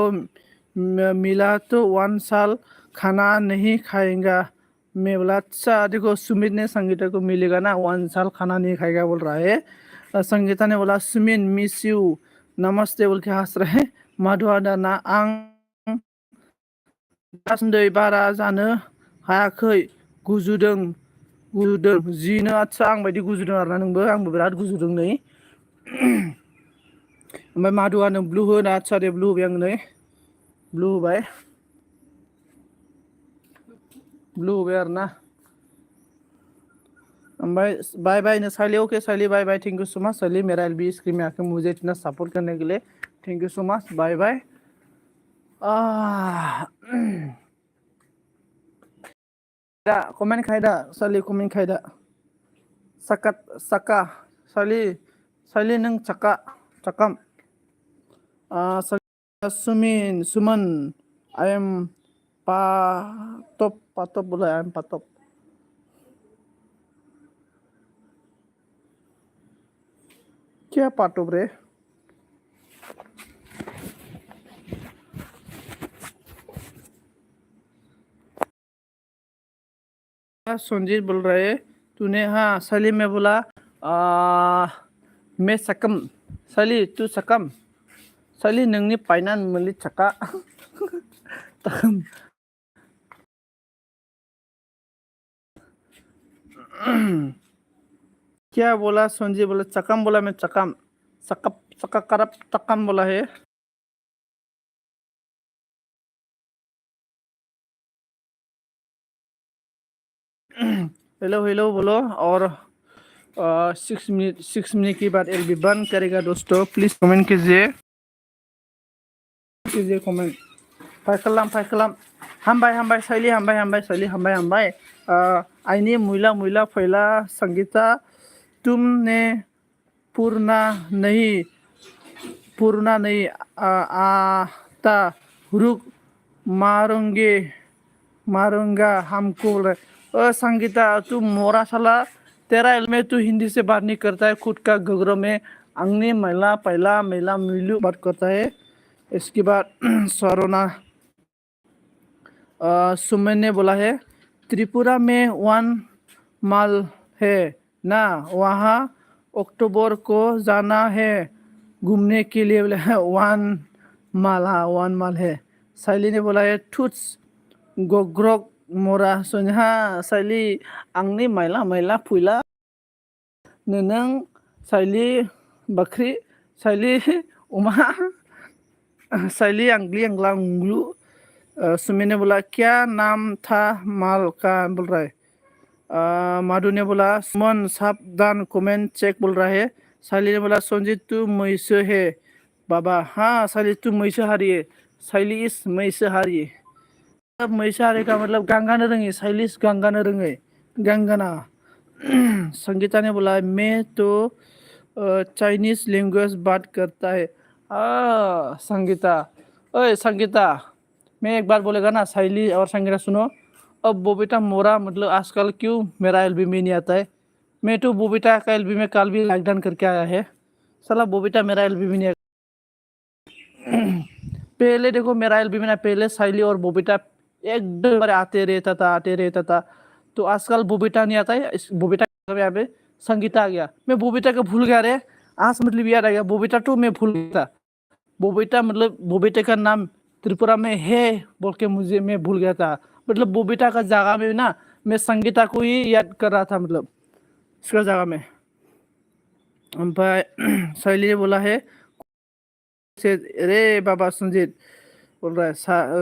मिला तो 1 साल खाना नहीं खाएगा मैं बोला अच्छा देखो सुमित ने संगीता को मिलेगा ना 1 साल खाना नहीं खाएगा बोल रहा है संगीता ने बोला सुमित मिस यू नमस्ते बोल के हंस रहे माधुआ दाना आं दासान्दि बारा जानो हायाखै गुजुदों जिनो आदसा आं बायदि गुजुदों आरोना नोंबो आंबो बिराद गुजुदों नै ओमफ्राय माधुआनो ब्लु हो ना आदसा दे ब्लु होबाय आं नै ब्लु होबाय आरोना bye bye bye Saili okay Saili bye bye thank you so much Saili मेरा एलबी स्क्रीन में आके मुझे इतना सपोर्ट करने के लिए thank you so much bye bye comment खायदा साइली कमेंट खायदा सका साइली नों चकम सुमन आई एम पाटप बोला आई एम पाटप क्या पाटप रे संजीत बोल रहे तूने हाँ साली में बोला मैं सकम साली तू सकम साली नोंनि पाइना मोनलि चका क्या बोला संजीत बोला चकम बोला मैं चकम सका करप चकम बोला है हेलो हेलो बोलो और 6 मिनट के बाद एलबी बंद करेगा दोस्तों प्लीज कमेंट कीजिए कमेंट फाइ खालाम हामबाय साइली हामबाय आइनि मुइला फैला संगीता तुमने पूर्णा नहीं आता रुक मारूंगा हमको संगीता तू मोरा साला तेरा में तू हिंदी से बात नहीं करता है खुद का घघरों में अंगनी मैला पहला मैला मिलू बात करता है इसके बाद सरोना सुमन ने बोला है त्रिपुरा में 1 माल है ना वहाँ अक्टूबर को जाना है घूमने के लिए बोले 1 माल हाँ 1 माल है साइली ने बोला है ठुस गग्रग मोरा सोना साइली आंनि मैला फुला नों साइली बख्री साइली उमा साइली आंगली आंगला उंगलू सुमी ने बोला क्या नाम था माल का बोल रहा है माधु ने बोला सुमन सावधान कमेंट चेक बोल रहा है साइली ने बोला संजीत तू मैसो है बाबा हाँ साइली तू मैसो हारी है साइली इस मैसो हारी मैसो हारी का मतलब गांगानो रोङी साइलिस गांगानो रोङै गांगाना संगीता ने बोला मैं तो चाइनीज लैंग्वेज बात करता है संगीता ओए संगीता मैं एक बार बोलेगा ना साइली और संगीता सुनो अब बोबिटा मोरा मतलब आजकल क्यों मेरा एलबी में नहीं आता है मैं तो बोबिटा का एलबी में कल भी लॉकडाउन करके आया है साला बोबिटा मेरा एलबी में नहीं पहले देखो मेरा एलबी में ना पहले साइली और बोबिटा एकदम बारे आते रहता था। तो आजकल बोबिटा नहीं आता है, बोबिटा यहाँ पे संगीता आ गया। मैं बोबिटा को भूल गया रे, आज मतलब याद आ गया। बोबिटा तो मैं भूल गया था। बोबिटा मतलब बोबिटा का नाम त्रिपुरा में है बोल के मुझे मैं भूल गया था। मतलब बोबिटा का जगह में ना मैं संगीता को ही याद कर रहा था, मतलब इसका जगह में। शैली ने बोला है से रे बाबा संजीत बोल रहा है।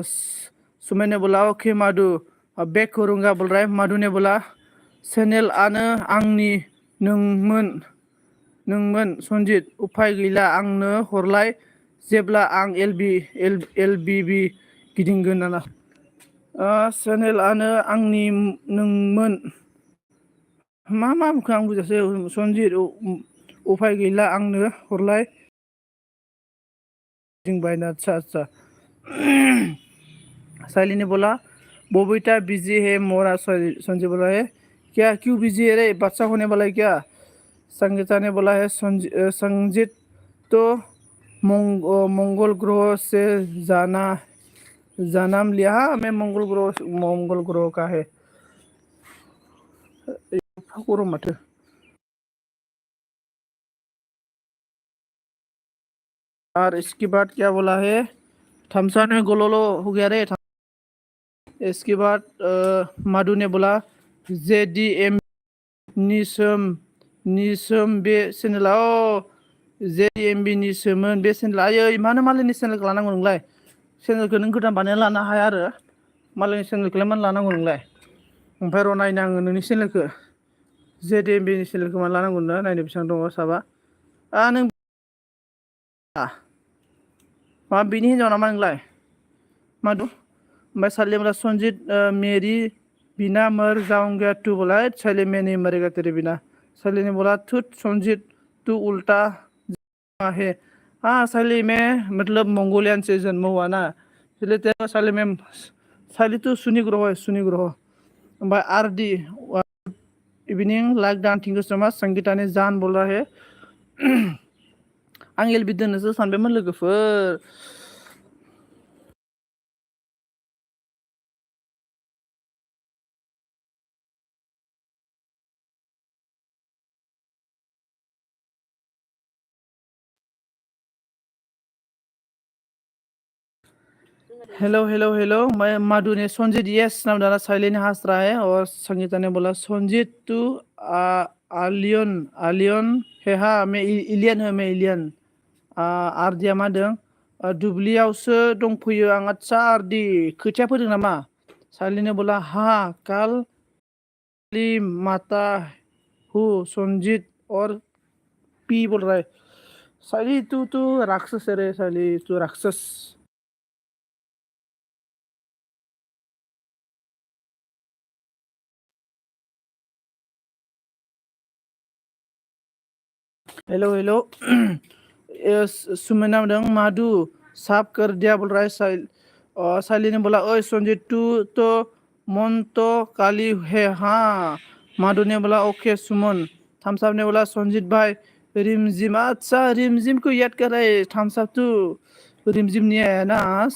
सुमय ने बोला ओके माधु बैक करूंगा बोल रहा है। माधु ने बोला चैनल आनो आंनि नोंमोन संजीत उफाय गैला आंनो हरलाय जेब्ला आं एलबिबि गिदिंगोन ना। चैनल आनो आंनि नोंमोन मा बुंखो आं बुजासै संजीत उफाय गैला आंनो हरलाय गिदिंबायना। अच्छा साइली ने बोला बोबिटा बिजी है मोरा। संजय बोला है क्या क्यों बिजी है रे, बच्चा होने वाला है क्या। संगीता ने बोला है संजीत तो मंगल ग्रह से जन्म लिया। हाँ मैं मंगल ग्रह का है। माथे और इसके बाद क्या बोला है, थमसा ने गोलोलो हो गया रे। इसके बाद माधु ने बोला JDM निसोम बे चेनेलाव JDMB निसोमोन बे चेनेला। आयै मानो मालायनि चेनेलखौ लानांगौ नोंलाय, चेनेलखौ नों गोदान बानायना लानो हाया आरो मालायनि चेनेलखौलाय मानो लानांगौ नोंलाय। ओमफ्राय र' नायनो आङो नोंनि चेनेलखौ JDMB नि चेनेलखौ मानो लानांगौ नो, नायनो बेसेबां दङ साबा। नों मा बिनि हिन्जाव नामा नोंलाय माधु। ओमफ्राय साले बोला संजीत मेरी बिना मर जाऊंगा तू बोला साले मैं नहीं मरेगा तेरे बिना। साले ने बोला थुत संजीत तू उल्टा है। हाँ साले मैं मतलब मंगोलियन से जन्म हुआ ना, इसलिए तेरा साले में साले तो सुनी ग्रह है, सुनी ग्रह। ओमफ्राय RD इवनिंग लाइक डान थिंक सो मच। संगीता ने जान बोल रहा है आं एलबि दोननोसो सानबायमोन लोगोफोर। हेलो मैं माधु ने संजीत यस नाम डाला, साइले ने हंस रहा है। और संगीता ने बोला संजीत तू आलियन है। हाँ मैं इलियन है, मैं इलियन। आरदिया मा दों दुब्लियावसो दंफैयो आं। आदसा आरदि खोथिया फोदों नामा। साइले ने बोला हाँ काल माता हु संजीत और पी बोल रहा है। साइली तू राक्षस है रे, साइली तू राक्षस। हेलो सुमन नाम दं माधु साफ कर दिया बोल रहा है साइली ने बोला ओए संजीत तू तो मन तो काली है। हाँ माधु ने बोला ओके सुमन। थम्सअप ने बोला संजीत भाई रिमझिम। अच्छा रिमझिम को याद कर रहे थम्सअप तू रिमझिम नहीं आया ना।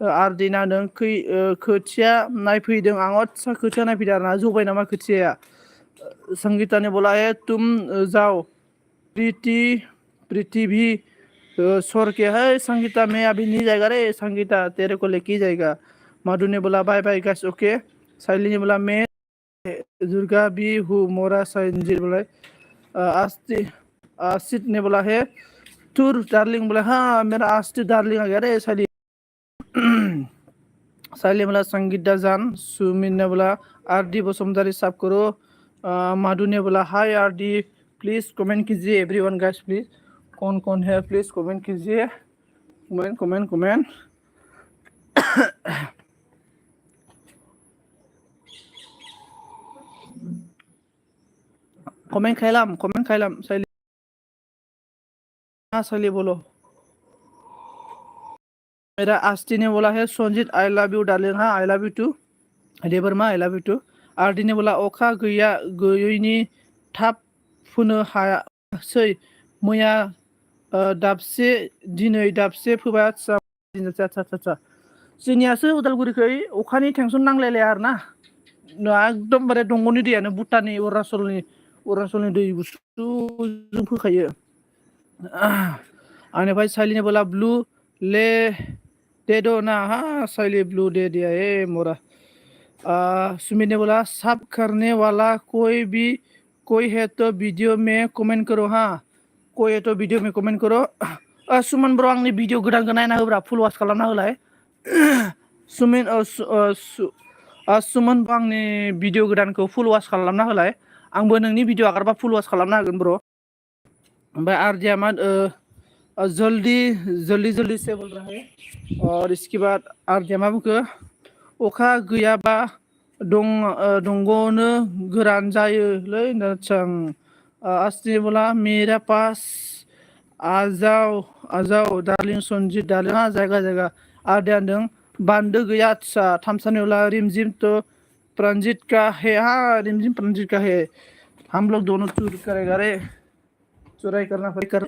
आरदि नादों खोथिया नायफैदों आं। अच्छा खोथिया नायफैदों आरोना, जबाय नामा खोथियाया। संगीता ने बोला है तुम जाओ प्रीति भी स्वर के है। संगीता मैं अभी नहीं जाएगा रे, संगीता तेरे को लेके जाएगा। माधु ने बोला बाय बाय गाइस ओके। साइली ने बोला मैं दुर्गा भी हूँ मोरा। संजीत बोला आसित ने बोला है टूर डार्लिंग। बोला हाँ मेरा आस्ती डार्लिंग आ गया रे साइली। साइली बोला संगीता जान। सुमिन ने बोला RD बसुमतारी साफ करो। माधु ने बोला हाय RD प्लीज कमेंट कीजिए एवरीवन गाइस प्लीज। कौन है प्लीज कमेंट कीजिए, कमेंट। कमेंट खाइलाम साइली। हाँ साइली बोलो। मेरा आस्ती ने बोला है Sanjit I love you darling. हाँ आई लव यू टू रेबरमा I love you too. RD ने बोला अखा गैयैनि थाब फुनो हायासै मैया दाबसे दिनै दाबसे फोबाय। आच्छा आच्छा आच्छा जोंनियासो उदालगुरिखै अखानि टेनसन नांलायलाया आरोना एकदमबारे दंग'नि दैयानो भुटाननि अरुणाचलनि दै गुसुजों फैखायो आनिफ्राय साइलिने बोला ब्लू ले दे दो ना हा साइली ब्लू दे दिया मोरा सुमित ने बोला सब करने वाला कोई है तो वीडियो में कमेंट करो हाँ कोई है तो वीडियो में कमेंट करो सुमन ब्रो आंनि भिडिअ गोदान नायना होब्रा फुल वाच खालामना होलाय सुमन ब्रो आंनि भिडिअ गोदानखौ फुल वाच खालामना होलाय आंबो नोंनि भिडिअ आगारबा फुल वाच खालामना होगोन ब्र ओमफ्राय आरजे आमा जल्दी से बोल रहा है और इसके बाद आरजे मा बुंखो अखा गैयाबा दंग'नो गोरान जायोलै नोंथां आस्ति बोला मेरा पास आजाव डार्लिं सनजित डार्लिं हाँ जायगा आरदे आंदों बान्दो गैया अच्छा थामसानियोला रिमझिम तो प्रंजित का है हाँ रिमझिम प्रंजित का है हम लोग दोनों चूर करेगा रे चुराई करना पड़ेगा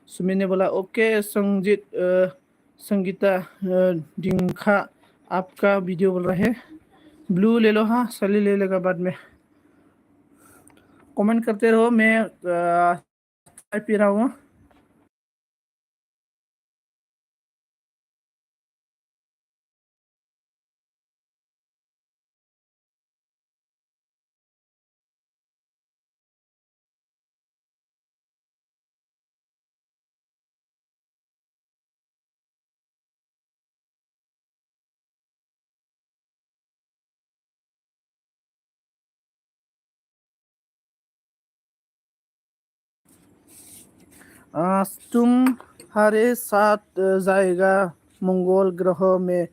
सुमित ने बोला ओके संगीता डिंखा आपका वीडियो बोल रहे हैं ब्लू ले लो हाँ सली ले लेगा बाद में कमेंट करते रहो मैं चाय पी रहा हूँ तुम्हारे साथ जाएगा मंगल ग्रह में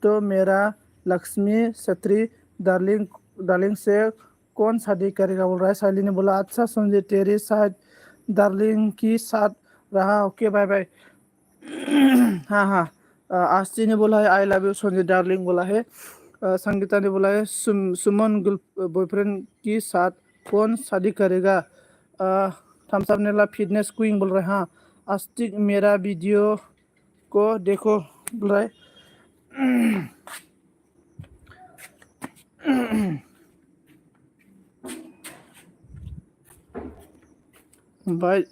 तो मेरा लक्ष्मी छत्री डार्लिंग से कौन शादी करेगा बोल रहा है साइली ने बोला अच्छा संजय तेरे साथ डार्लिंग की साथ रहा ओके बाय बाय हाँ आस्ती ने बोला है I love you Sanjay darling बोला है संगीता ने बोला है सुमन बॉयफ्रेंड की साथ कौन शादी करेगा थम्सअप ने ला फिटनेस क्वीन बोल रहे हैं हाँ आस्तिक मेरा वीडियो को देखो बोल रहा है भाई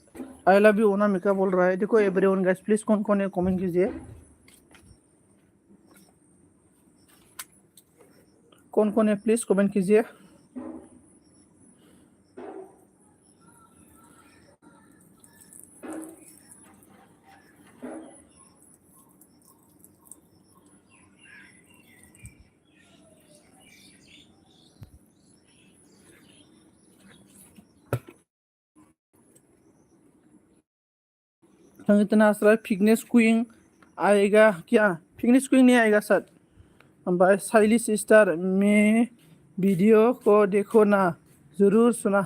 आई लव यू ओनामिका बोल रहा है देखो एवरीवन गाइस प्लीज कौन है कमेंट कीजिए कौन है प्लीज कमेंट कीजिए इतना असर फिटनेस क्वीन आएगा क्या फिटनेस क्वीन नहीं आएगा सर भाई साइली सिस्टर में वीडियो को देखो ना जरूर सुना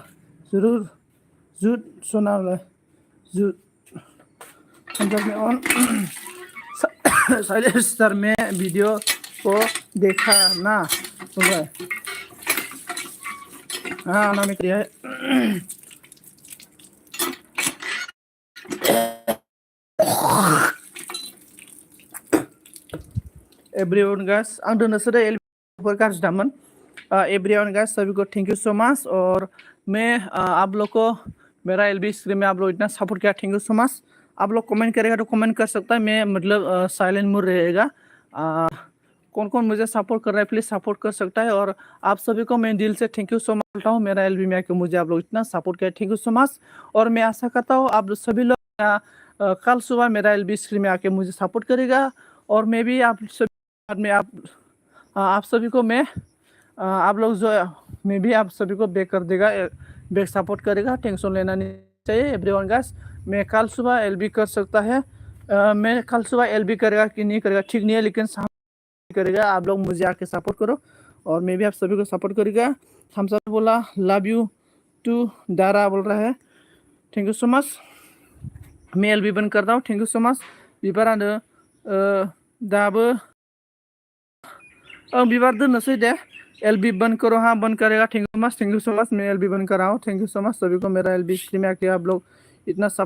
ऑन साइली सिस्टर में वीडियो को देखा ना सुन रहा है हाँ ना मित्र है एवरीवन गाइस आं दोनोंसो दे एलबी गाज्रि दामोन एवरीवन गाइस सभी को थैंक यू सो मच और मैं आप लोग को मेरा एलबी स्क्रीन में आप लोग इतना सपोर्ट किया थैंक यू सो मच आप लोग कमेंट करेगा तो कमेंट कर सकता है मैं मतलब साइलेंट मोड रहेगा कौन मुझे सपोर्ट कर रहा है प्लीज़ सपोर्ट कर सकता है और आप सभी को मैं दिल से थैंक यू सो मच बोलता हूँ मेरा एलबी में आके मुझे आप लोग इतना सपोर्ट किया थैंक यू सो मच और मैं आशा करता हूँ आप सभी लोग कल सुबह मेरा एलबी स्क्रीन में आके मुझे सपोर्ट करेगा और मैं भी आप सभी में आप सभी को मैं आप लोग जो मैं भी आप सभी को बैक कर देगा बैक सपोर्ट करेगा टेंशन लेना नहीं चाहिए एवरीवन गाइस मैं कल सुबह एलबी कर सकता है मैं कल सुबह एलबी करेगा कि नहीं करेगा ठीक नहीं है लेकिन करेगा आप लोग मुझे आके सपोर्ट करो और मैं भी आप सभी को सपोर्ट करेगा हम सब बोला लव यू टू दारा बोल रहा है थैंक यू सो मच मैं एलबी बंद करता हूँ थैंक यू सो मच बिबारानो दाबो बिबार दोनोसै दे एलबी बंद करो हाँ बंद करेगा थैंक यू सो मच मैं एलबी बंद कर रहा हूँ थैंक यू सो मच सभी को मेरा एलबी स्ट्रीम में आके आप लोग इतना